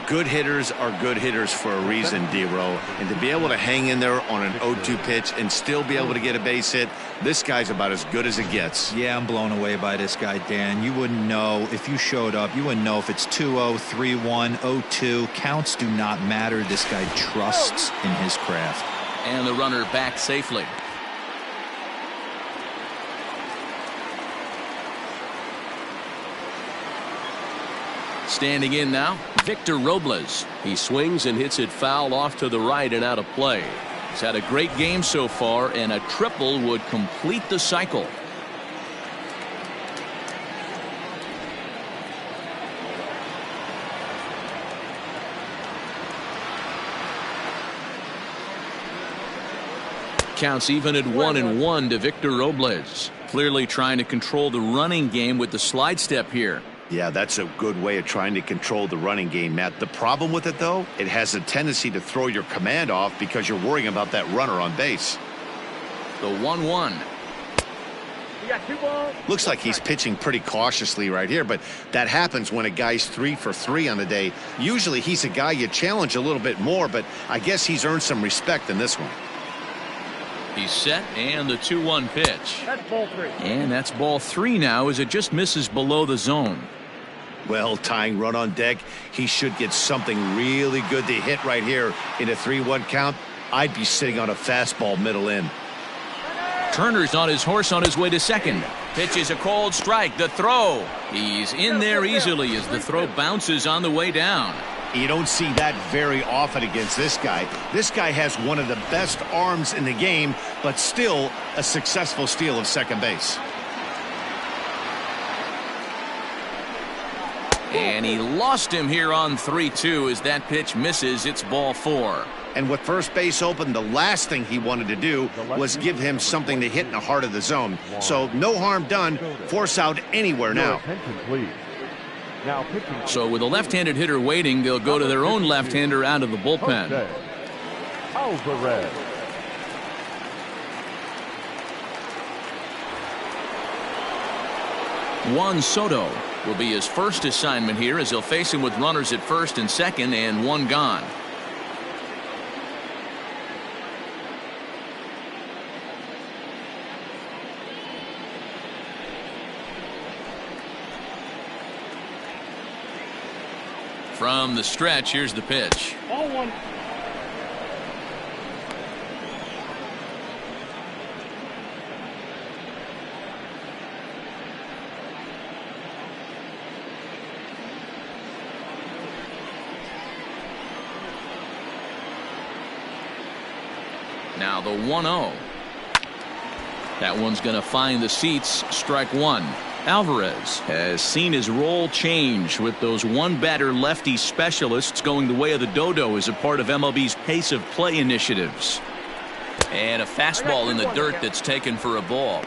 Good hitters are good hitters for a reason, D-Row. And to be able to hang in there on an 0-2 pitch and still be able to get a base hit, this guy's about as good as it gets. Yeah, I'm blown away by this guy, Dan. You wouldn't know if you showed up. You wouldn't know if it's 2-0, 3-1, 0-2. Counts do not matter. This guy trusts in his craft. And the runner back safely. Standing in now, Victor Robles. He swings and hits it foul off to the right and out of play. He's had a great game so far, and a triple would complete the cycle. Counts even at 1-1 to Victor Robles. Clearly trying to control the running game with the slide step here. Yeah, that's a good way of trying to control the running game, Matt. The problem with it, though, it has a tendency to throw your command off because you're worrying about that runner on base. The 1-1. You got 2 balls. Looks like he's pitching pretty cautiously right here, but that happens when a guy's 3 for 3 on the day. Usually he's a guy you challenge a little bit more, but I guess he's earned some respect in this one. He's set, and the 2-1 pitch. That's ball 3. And that's ball 3 now, as it just misses below the zone. Well, tying run on deck, he should get something really good to hit right here in a 3-1 count. I'd be sitting on a fastball middle in. Turner's on his horse on his way to second. Pitch is a called strike. The throw. He's in there easily as the throw bounces on the way down. You don't see that very often against this guy. This guy has one of the best arms in the game, but still a successful steal of second base. And he lost him here on 3-2 as that pitch misses. It's ball 4. And with first base open, the last thing he wanted to do was give him something to hit in the heart of the zone. So no harm done. Force out anywhere now. Attention, please. Now pitching. So with a left-handed hitter waiting, they'll go to their own left-hander out of the bullpen. Alvarez. Juan Soto will be his first assignment here as he'll face him with runners at first and second and 1 gone. From the stretch, here's the pitch. Ball 1. Now the 1-0. That one's going to find the seats. Strike 1. Alvarez has seen his role change with those one-batter lefty specialists going the way of the dodo as a part of MLB's pace of play initiatives. And a fastball in the dirt that's taken for a ball.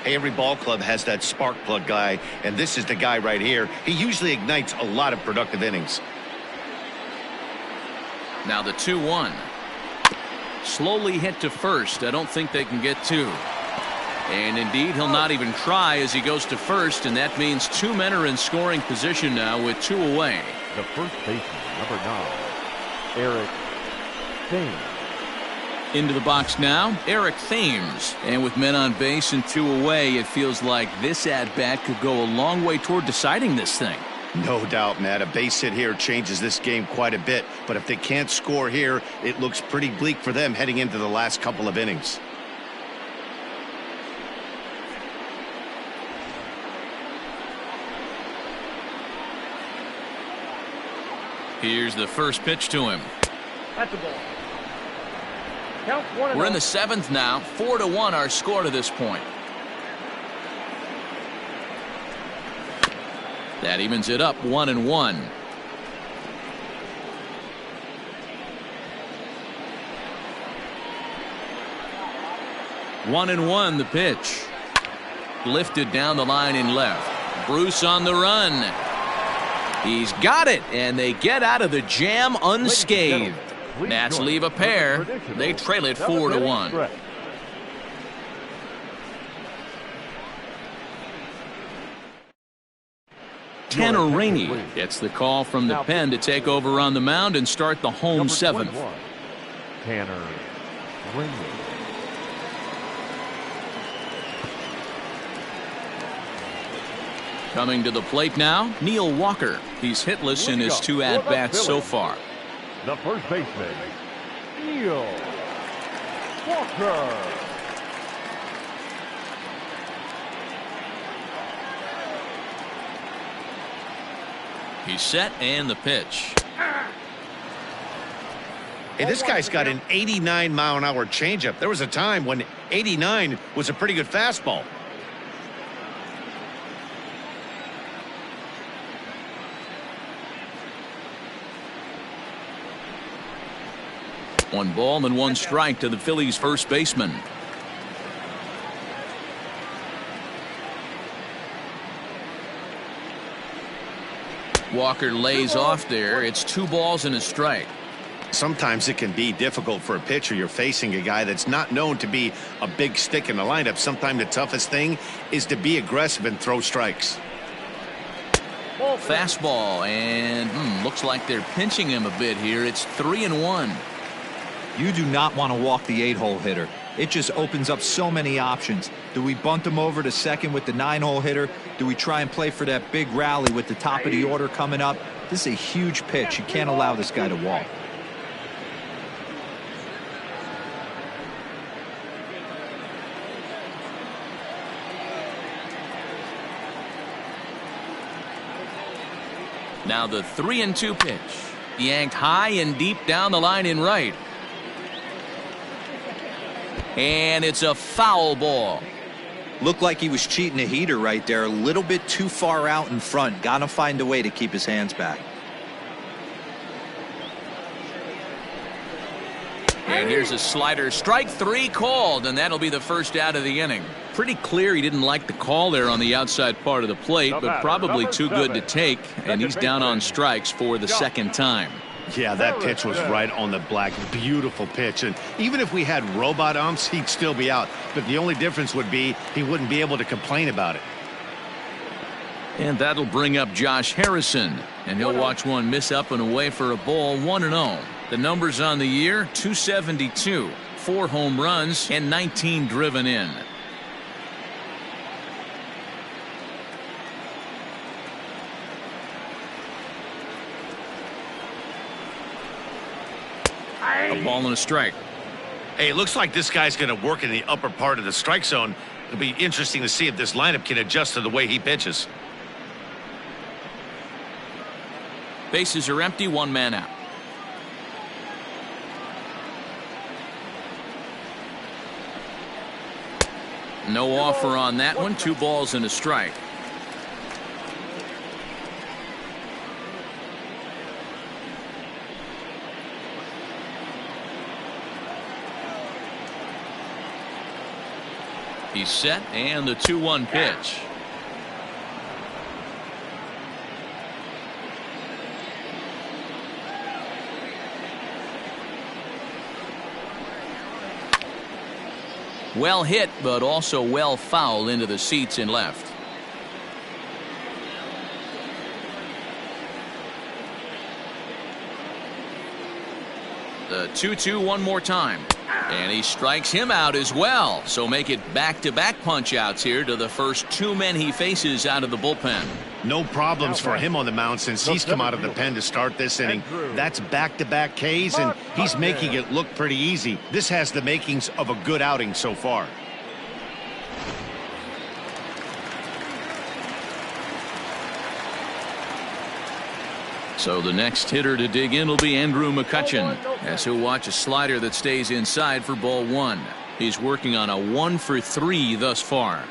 Hey, every ball club has that spark plug guy, and this is the guy right here. He usually ignites a lot of productive innings. Now the 2-1. Slowly hit to first. I don't think they can get 2. And indeed, he'll not even try as he goes to first, and that means 2 men are in scoring position now with 2 away. The first baseman, number 9, Eric Thames. Into the box now, Eric Thames. And with men on base and 2 away, it feels like this at-bat could go a long way toward deciding this thing. No doubt, Matt. A base hit here changes this game quite a bit. But if they can't score here, it looks pretty bleak for them heading into the last couple of innings. Here's the first pitch to him. That's a ball. Count 1-0. We're in the 7th now. 4-1 our score to this point. That evens it up 1-1. One and one the pitch. Lifted down the line in left. Bruce on the run. He's got it, and they get out of the jam unscathed. Nats leave a pair. They trail it 4-1. Tanner Rainey gets the call from the pen to take over on the mound and start the home 7th. Tanner Rainey. Coming to the plate now, Neal Walker. He's hitless in his 2 at-bats so far. The first baseman, Neal Walker. He's set and the pitch. Hey, this guy's got an 89-mile-an-hour changeup. There was a time when 89 was a pretty good fastball. One ball and 1 strike to the Phillies first baseman. Walker lays off there. It's 2 balls and a strike. Sometimes it can be difficult for a pitcher. You're facing a guy that's not known to be a big stick in the lineup. Sometimes the toughest thing is to be aggressive and throw strikes. Fastball, and looks like they're pinching him a bit here. It's 3-1. You do not want to walk the 8-hole hitter. It just opens up so many options. Do we bunt him over to second with the 9-hole hitter? Do we try and play for that big rally with the top of the order coming up? This is a huge pitch. You can't allow this guy to walk. Now the 3-2 pitch. Yanked high and deep down the line in right. And it's a foul ball. Looked like he was cheating a heater right there. A little bit too far out in front. Got to find a way to keep his hands back. And here's a slider. Strike 3 called, and that'll be the first out of the inning. Pretty clear he didn't like the call there on the outside part of the plate, but probably too good to take, and he's down on strikes for the 2nd time. Yeah, that pitch was right on the black. Beautiful pitch. And even if we had robot umps, he'd still be out. But the only difference would be he wouldn't be able to complain about it. And that'll bring up Josh Harrison. And he'll watch one miss up and away for a ball, 1-0. The numbers on the year, 272. 4 home runs and 19 driven in. A ball and a strike. Hey, it looks like this guy's going to work in the upper part of the strike zone. It'll be interesting to see if this lineup can adjust to the way he pitches. Bases are empty, 1 man out. No offer on that one. 2 balls and a strike. He's set, and the 2-1 pitch. Well hit, but also well fouled into the seats in left. The 2-2 one more time. And he strikes him out as well. So make it back-to-back punch-outs here to the first 2 men he faces out of the bullpen. No problems for him on the mound since he's come out of the pen to start this inning. That's back-to-back Ks, and he's making it look pretty easy. This has the makings of a good outing so far. So the next hitter to dig in will be Andrew Mccutchen, as he'll watch a slider that stays inside for ball 1. He's working on a 1-for-3 thus far.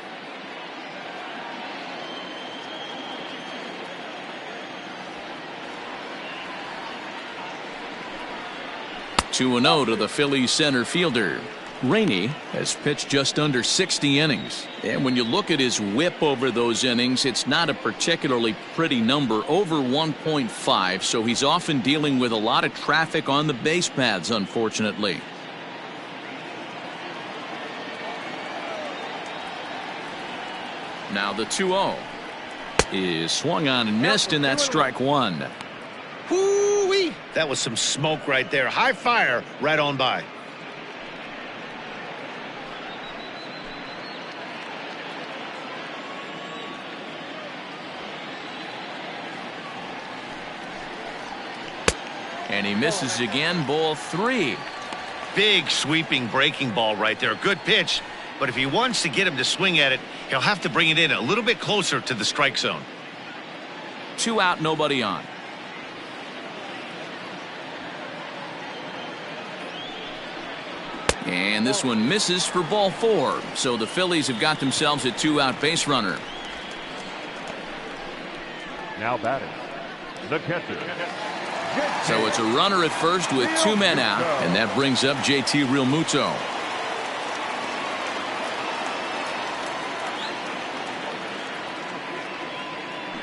2-0 to the Phillies center fielder. Rainey has pitched just under 60 innings. And when you look at his whip over those innings, it's not a particularly pretty number, over 1.5, so he's often dealing with a lot of traffic on the base paths, unfortunately. Now the 2-0 is swung on and missed, and that's strike 1. Whoo-wee! That was some smoke right there. High fire right on by. And he misses again, ball 3. Big sweeping breaking ball right there. Good pitch. But if he wants to get him to swing at it, he'll have to bring it in a little bit closer to the strike zone. 2 out, nobody on. And this one misses for ball 4. So the Phillies have got themselves a 2-out base runner. Now batting, the catcher. So it's a runner at first with 2 men out, and that brings up JT Realmuto.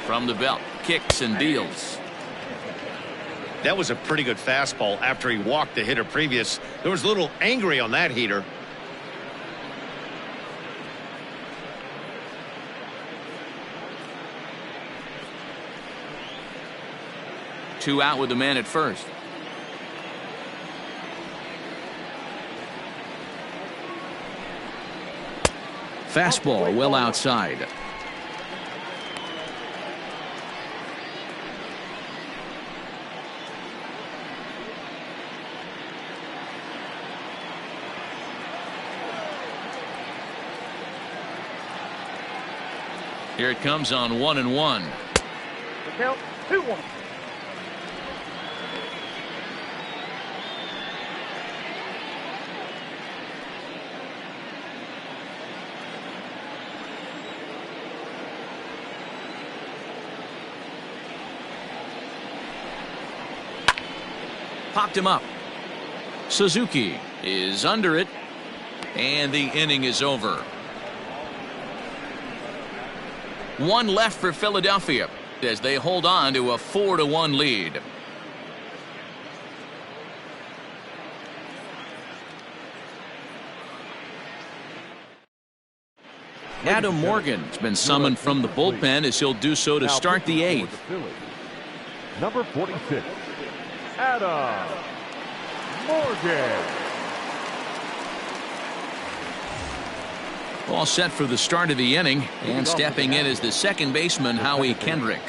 From the belt, kicks and deals. That was a pretty good fastball after he walked the hitter previous. There was a little angry on that heater. Two out with the man at first. Fastball well outside. Here it comes on 1-1. The count 2-1. Popped him up. Suzuki is under it, and the inning is over. 1 left for Philadelphia as they hold on to a 4-1 lead. Adam Morgan has been summoned from the bullpen as he'll do so to start the 8th. Number 46, Adam Morgan. All set for the start of the inning, and stepping in is the second baseman, Howie Kendrick.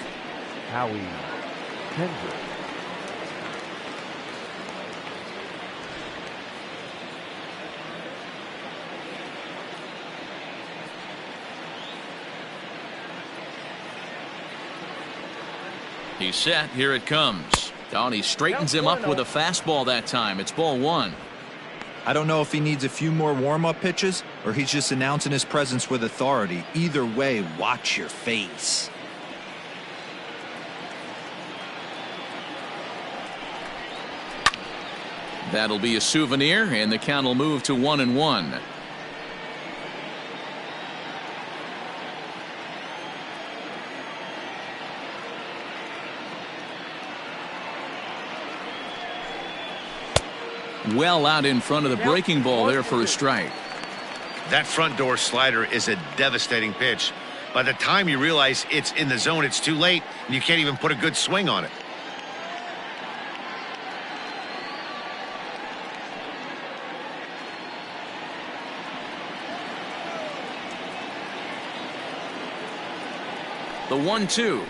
Howie Kendrick. He's set. Here it comes. He straightens him up with a fastball that time. It's ball 1. I don't know if he needs a few more warm-up pitches or he's just announcing his presence with authority. Either way, watch your face. That'll be a souvenir, and the count will move to 1-1. Well out in front of the breaking ball there for a strike. That front door slider is a devastating pitch. By the time you realize it's in the zone, it's too late, and you can't even put a good swing on it. The 1-2.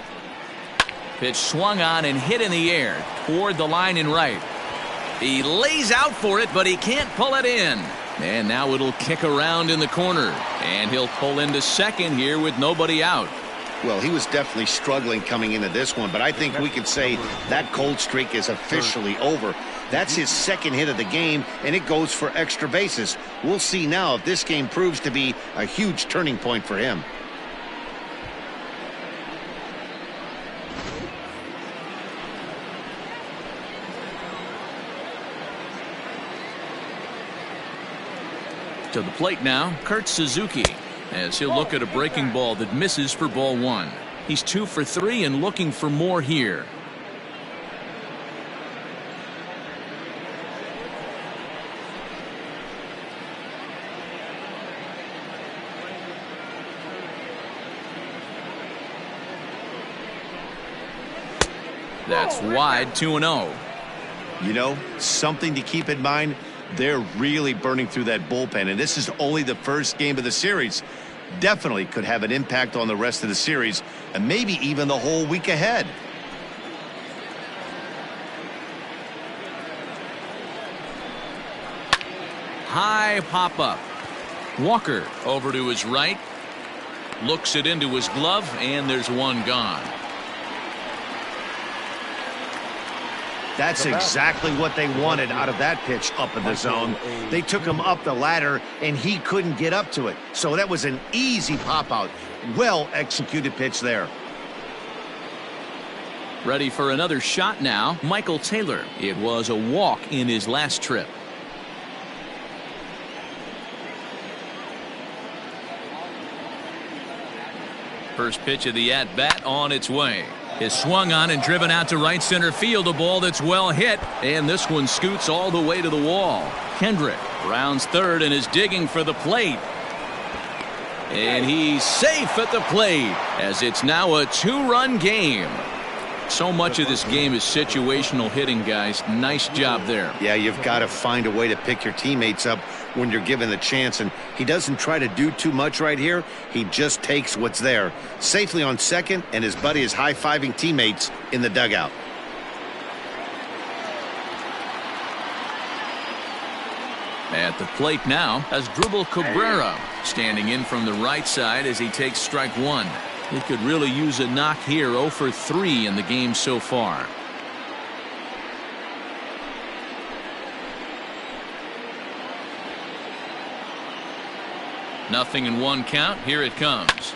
Pitch swung on and hit in the air toward the line and right. He lays out for it, but he can't pull it in. And now it'll kick around in the corner. And he'll pull into second here with nobody out. Well, he was definitely struggling coming into this one, but I think we could say that cold streak is officially over. That's his second hit of the game, and it goes for extra bases. We'll see now if this game proves to be a huge turning point for him. To the plate now, Kurt Suzuki, as he'll look at a breaking ball that misses for ball 1. He's 2 for 3 and looking for more here. That's wide, 2-0. You know, something to keep in mind, they're really burning through that bullpen, and this is only the first game of the series. Definitely could have an impact on the rest of the series, and maybe even the whole week ahead. High pop up. Walker over to his right. Looks it into his glove, and there's one gone. That's exactly what they wanted out of that pitch up in the zone. They took him up the ladder, and he couldn't get up to it. So that was an easy pop-out. Well-executed pitch there. Ready for another shot now, Michael Taylor. It was a walk in his last trip. First pitch of the at-bat on its way. Is swung on and driven out to right center field. A ball that's well hit, and this one scoots all the way to the wall. Kendrick rounds third and is digging for the plate. And he's safe at the plate as it's now a 2-run game. So much of this game is situational hitting, guys. Nice job there. Yeah, you've got to find a way to pick your teammates up when you're given the chance, and he doesn't try to do too much right here. He just takes what's there. Safely on second, and his buddy is high-fiving teammates in the dugout. At the plate now as Drupal Cabrera, standing in from the right side as he takes strike 1. He could really use a knock here. 0 for 3 in the game so far. Nothing in 1 count. Here it comes.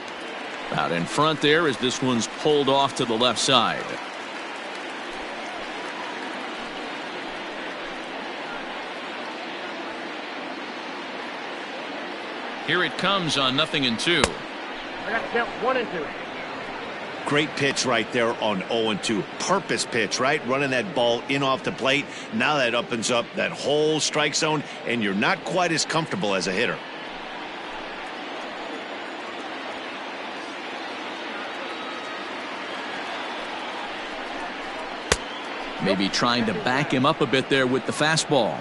Out in front there as this one's pulled off to the left side. Here it comes on 0-2. I got to count 1 and 2. Great pitch right there on 0-2. Purpose pitch, right? Running that ball in off the plate. Now that opens up that whole strike zone, and you're not quite as comfortable as a hitter. Maybe trying to back him up a bit there with the fastball.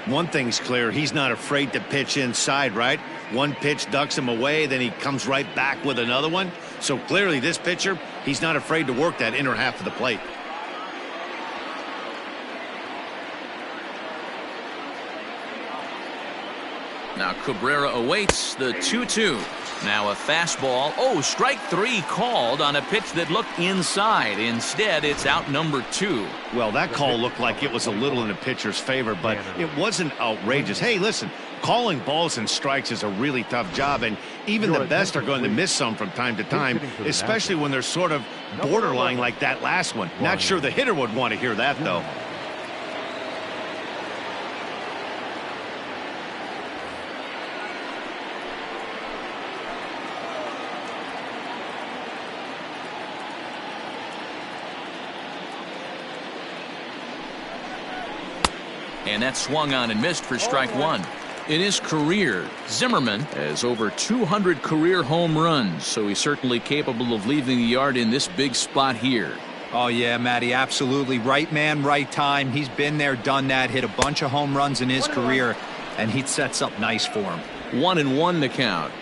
One thing's clear, he's not afraid to pitch inside, right? One pitch ducks him away, then he comes right back with another one. So clearly this pitcher, he's not afraid to work that inner half of the plate. Now Cabrera awaits the 2-2. Now a fastball. Oh, strike 3 called on a pitch that looked inside. Instead, it's out number 2. Well, that call looked like it was a little in the pitcher's favor, but it wasn't outrageous. Hey, listen, calling balls and strikes is a really tough job, and even the best are going to miss some from time to time, especially when they're sort of borderline like that last one. Not sure the hitter would want to hear that, though. And that swung on and missed for strike 1. In his career, Zimmerman has over 200 career home runs, so he's certainly capable of leaving the yard in this big spot here. Oh, yeah, Matty, absolutely. Right man, right time. He's been there, done that, hit a bunch of home runs in his career, and he sets up nice for him. 1-1 the count.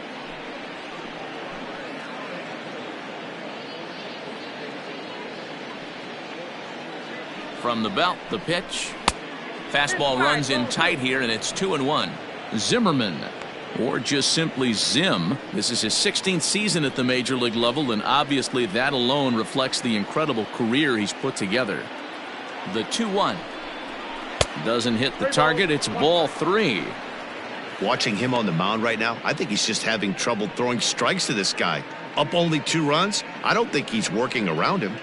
From the belt, the pitch. Fastball runs in tight here, and it's 2-1. Zimmerman, or just simply Zim. This is his 16th season at the major league level, and obviously that alone reflects the incredible career he's put together. The 2-1. Doesn't hit the target. It's ball 3. Watching him on the mound right now, I think he's just having trouble throwing strikes to this guy. Up only 2 runs? I don't think he's working around him.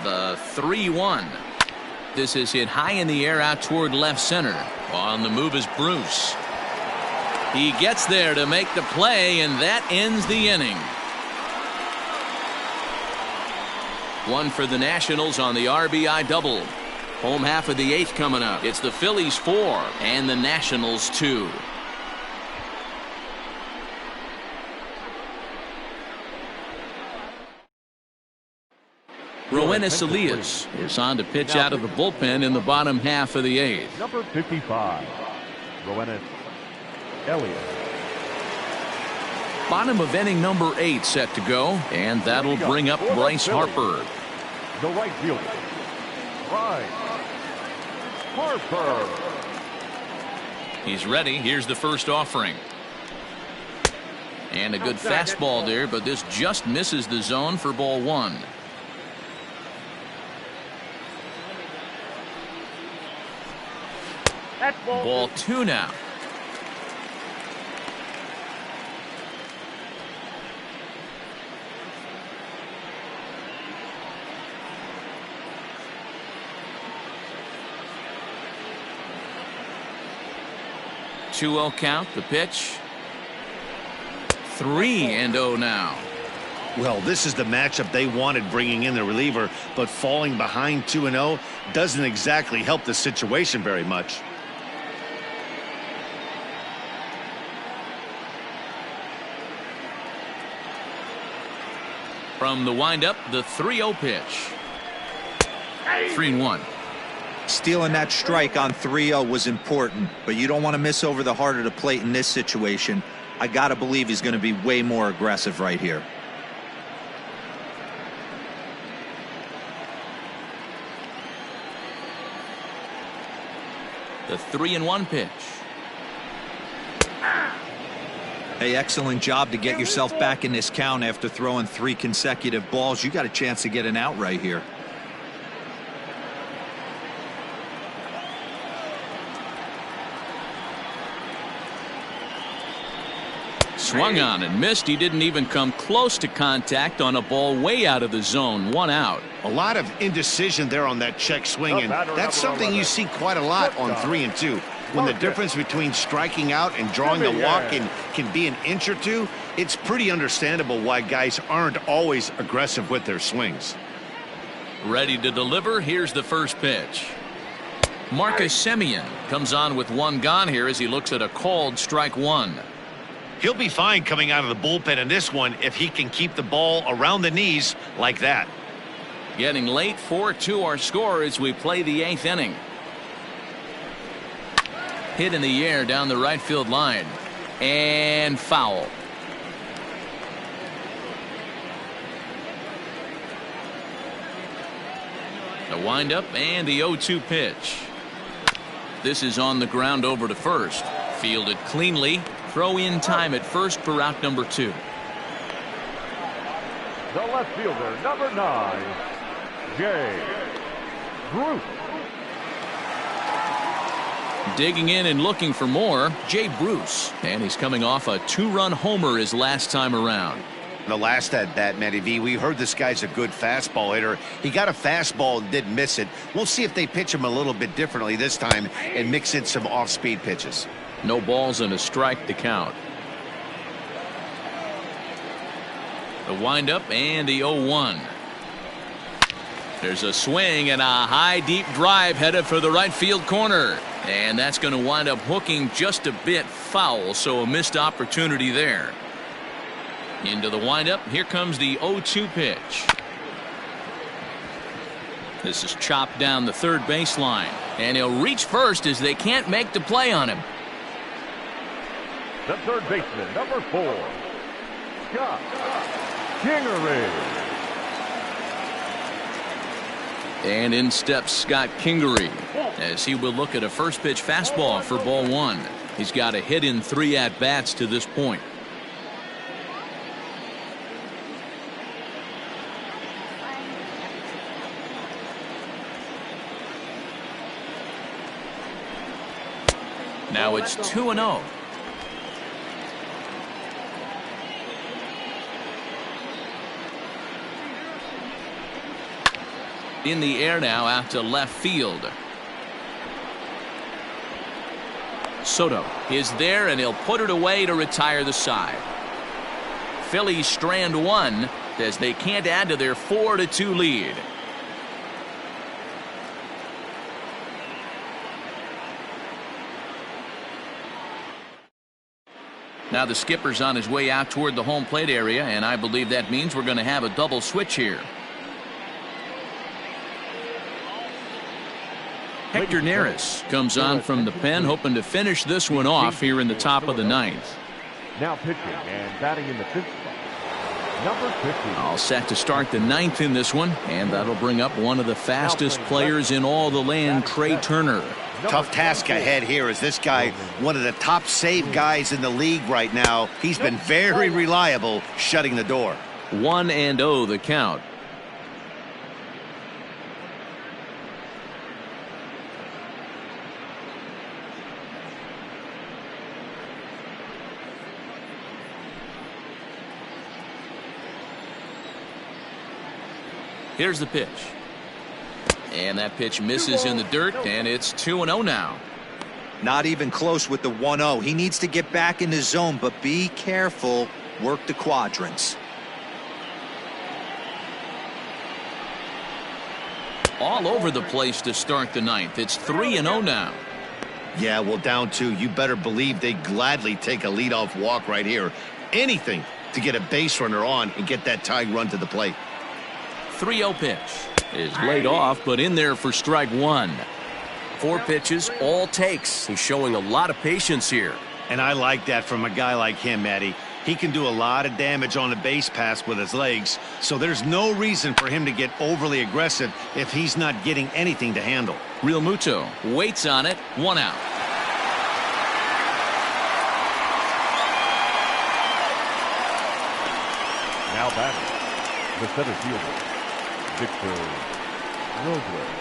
The 3-1. This is hit high in the air out toward left center. On the move is Bruce. He gets there to make the play, and that ends the inning. One for the Nationals on the RBI double. Home half of the 8th coming up. It's the Phillies 4 and the Nationals 2. Roenis Elias is on to pitch out of the bullpen in the bottom half of the 8th. Number 55, Roenis Elias. Bottom of inning number 8 set to go, and that'll bring up Bryce Harper. The right fielder, Bryce Harper. He's ready. Here's the first offering. And a good fastball there, but this just misses the zone for ball 1. Ball 2 now. Two-0 count. The pitch. 3-0 now. Well, this is the matchup they wanted, bringing in the reliever, but falling behind 2-0 doesn't exactly help the situation very much. From the windup, the 3-0 pitch. 3-1. Stealing that strike on 3-0 was important, but you don't want to miss over the heart of the plate in this situation. I got to believe he's going to be way more aggressive right here. The 3-1 pitch. Hey, excellent job to get yourself back in this count after throwing 3 consecutive balls. You got a chance to get an out right here. Swung on and missed. He didn't even come close to contact on a ball way out of the zone. 1 out. A lot of indecision there on that check swing, and that's something you see quite a lot on 3 and 2. When the difference between striking out and drawing the walk can be an inch or 2, it's pretty understandable why guys aren't always aggressive with their swings. Ready to deliver. Here's the first pitch. Marcus Simeon comes on with 1 gone here as he looks at a called strike 1. He'll be fine coming out of the bullpen in this one if he can keep the ball around the knees like that. Getting late. 4-2 our score as we play the 8th inning. Hit in the air down the right field line. And foul. The windup and the 0-2 pitch. This is on the ground over to first. Fielded cleanly. Throw in time at first for out number 2. The left fielder, number 9, Jay Bruce. Digging in and looking for more, Jay Bruce. And he's coming off a 2-run homer his last time around. The last at bat, Matty V, we heard this guy's a good fastball hitter. He got a fastball and did miss it. We'll see if they pitch him a little bit differently this time and mix in some off-speed pitches. No balls and a strike to count. The windup and the 0-1. There's a swing and a high deep drive headed for the right field corner. And that's going to wind up hooking just a bit foul, so a missed opportunity there. Into the windup. Here comes the 0-2 pitch. This is chopped down the third baseline. And he'll reach first as they can't make the play on him. The third baseman, number 4, shot. Kingery. And in steps Scott Kingery as he will look at a first pitch fastball for ball one. He's got a hit in 3 at-bats to this point. Now it's 2-0. In the air now out to left field. Soto is there and he'll put it away to retire the side. Phillies strand one as they can't add to their 4-2 lead. Now the skipper's on his way out toward the home plate area, and I believe that means we're going to have a double switch here. Hector Neris comes on from the pen, hoping to finish this one off here in the top of the ninth. Now pitching and batting in the fifth spot, number 15. All set to start the ninth in this one, and that'll bring up one of the fastest players in all the land, Trey Turner. Tough task ahead here as this guy, one of the top save guys in the league right now. He's been very reliable shutting the door. 1-0 the count. Here's the pitch. And that pitch misses in the dirt, and it's 2-0 now. Not even close with the 1-0. He needs to get back in the zone, but be careful. Work the quadrants. All over the place to start the ninth. It's 3-0 now. Yeah, well, down 2. You better believe they gladly take a leadoff walk right here. Anything to get a base runner on and get that tying run to the plate. 3-0 pitch is laid off, but in there for strike one. 4 pitches, all takes. He's showing a lot of patience here. And I like that from a guy like him, Eddie. He can do a lot of damage on a base pass with his legs, so there's no reason for him to get overly aggressive if he's not getting anything to handle. Real Muto waits on it, 1 out. Now batting, the center fielder, Victor Robles.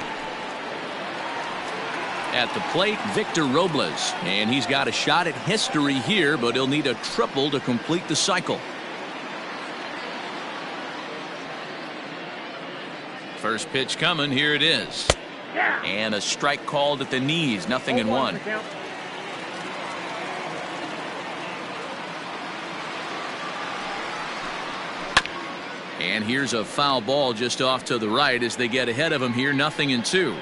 At the plate, Victor Robles, and he's got a shot at history here, but he'll need a triple to complete the cycle. First pitch coming, here it is. And a strike called at the knees, 0-1. And here's a foul ball just off to the right as they get ahead of him here, 0-2.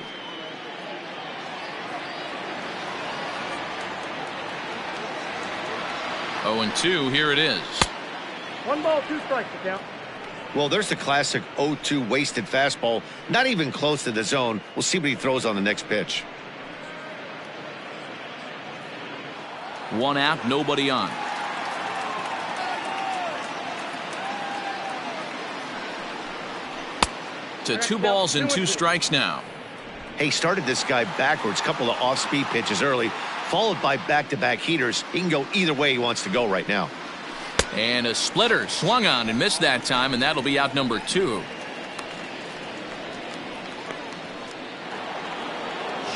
Oh, 2, here it is. 1 ball, 2 strikes to count. Well, there's the classic 0-2 wasted fastball, not even close to the zone. We'll see what he throws on the next pitch. 1 out, nobody on. To 2 balls and 2 strikes now. Hey, started this guy backwards, couple of off-speed pitches early, followed by back-to-back heaters. He can go either way he wants to go right now. And a splitter swung on and missed that time, and that'll be out number 2.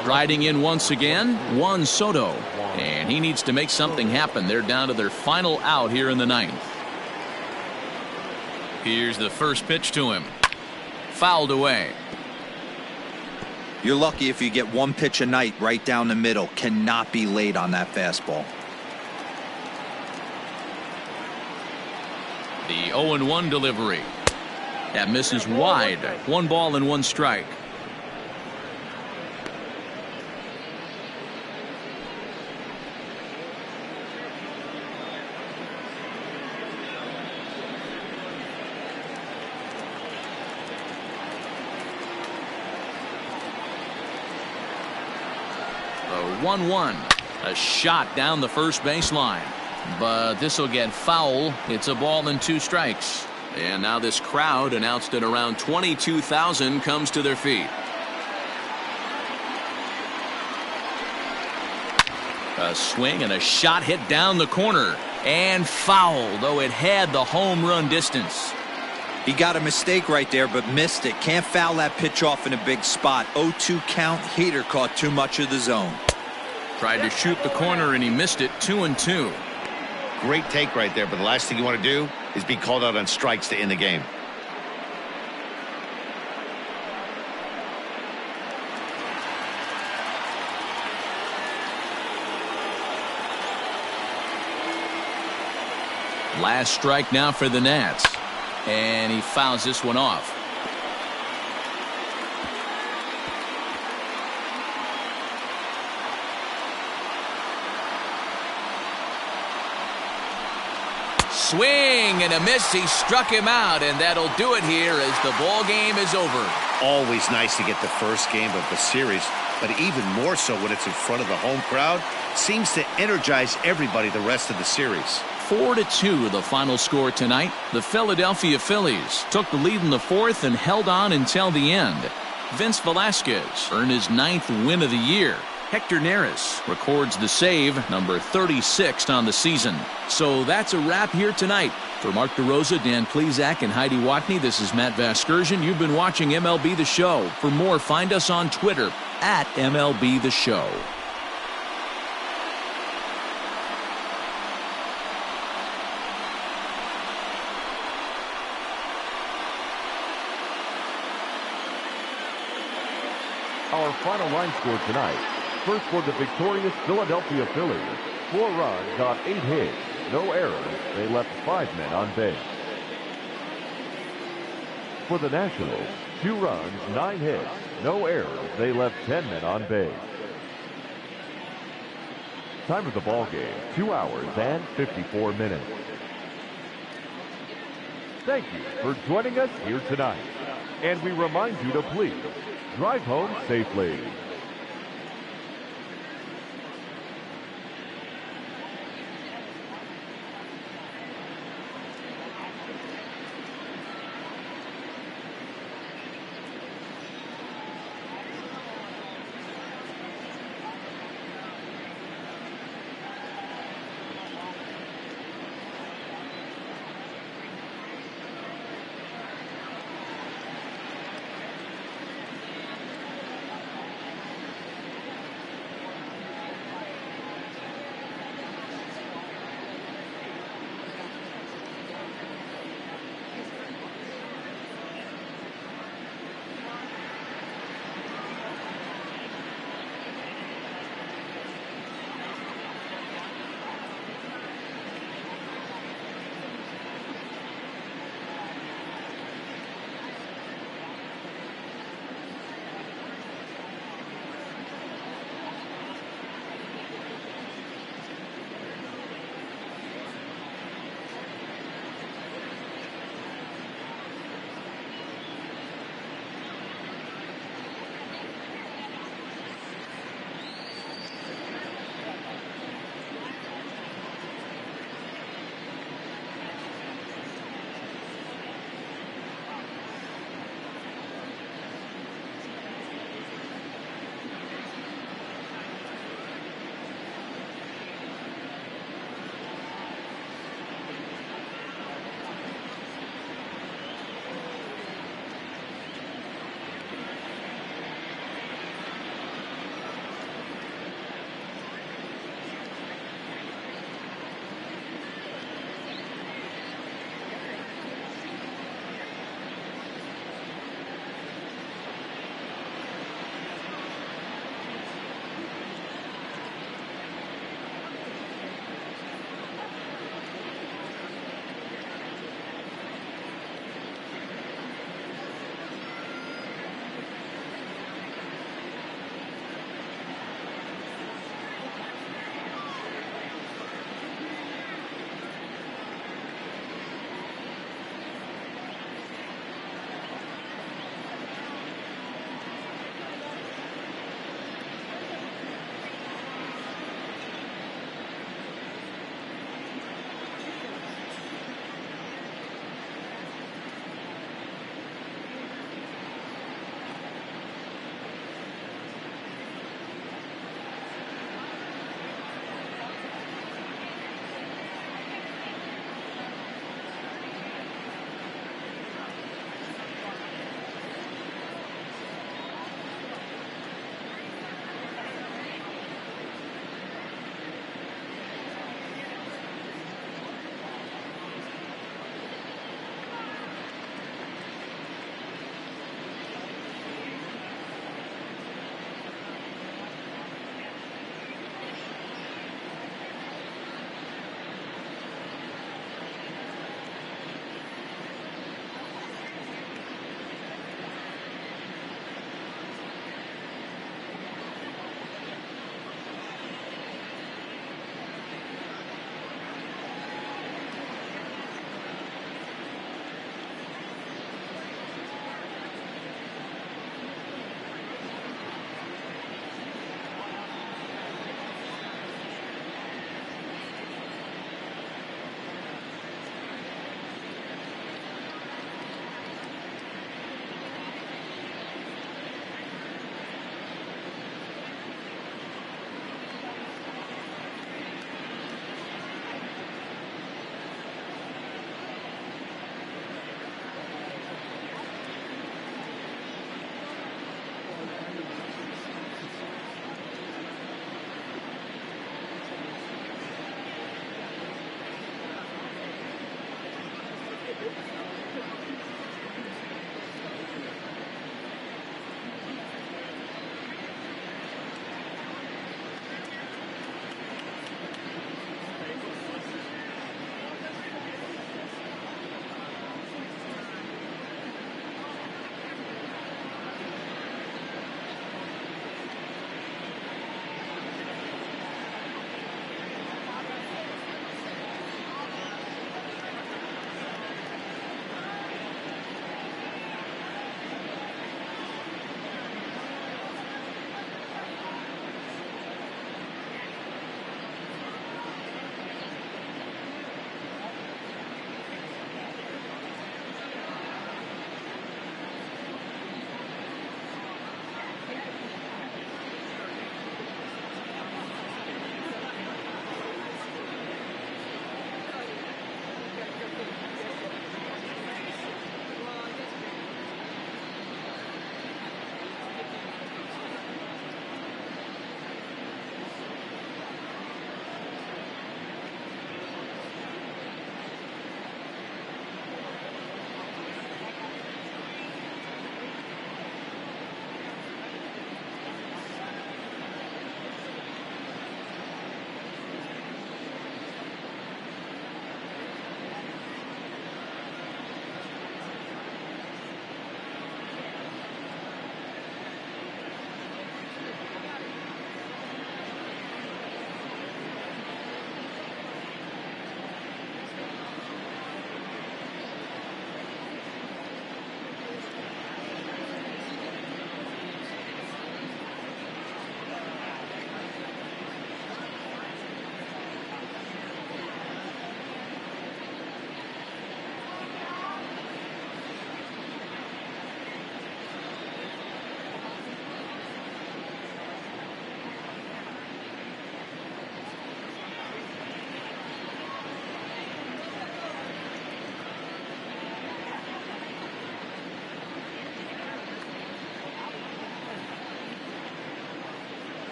Striding in once again, Juan Soto. And he needs to make something happen. They're down to their final out here in the ninth. Here's the first pitch to him. Fouled away. You're lucky if you get 1 pitch a night right down the middle. Cannot be late on that fastball. The 0-1 delivery. That misses wide. 1 ball and 1 strike. The 1-1. A shot down the first baseline. but this will get foul. It's a ball and 2 strikes. And now this crowd, announced at around 22,000, comes to their feet. A swing and a shot hit down the corner. And foul, though it had the home run distance. He got a mistake right there, but missed it. Can't foul that pitch off in a big spot. 0-2 count. Heater caught too much of the zone. Tried to shoot the corner, and he missed it. 2-2. Great take right there, but the last thing you want to do is be called out on strikes to end the game. Last strike now for the Nats. And he fouls this one off. Swing and a miss. He struck him out, and that'll do it here as the ball game is over. Always nice to get the first game of the series, but even more so when it's in front of the home crowd. Seems to energize everybody the rest of the series. 4-2 the final score tonight. The Philadelphia Phillies took the lead in the 4th and held on until the end. Vince Velasquez earned his 9th win of the year. Hector Neris records the save, number 36 on the season. So that's a wrap here tonight. For Mark DeRosa, Dan Plesac, and Heidi Watney, this is Matt Vasgersian. You've been watching MLB The Show. For more, find us on Twitter at MLB The Show. Our final line score tonight. First for the victorious Philadelphia Phillies. 4 runs on 8 hits. No errors. They left 5 men on base. For the Nationals, 2 runs, 9 hits. No errors. They left 10 men on base. Time of the ball game, 2 hours and 54 minutes. Thank you for joining us here tonight. And we remind you to please drive home safely.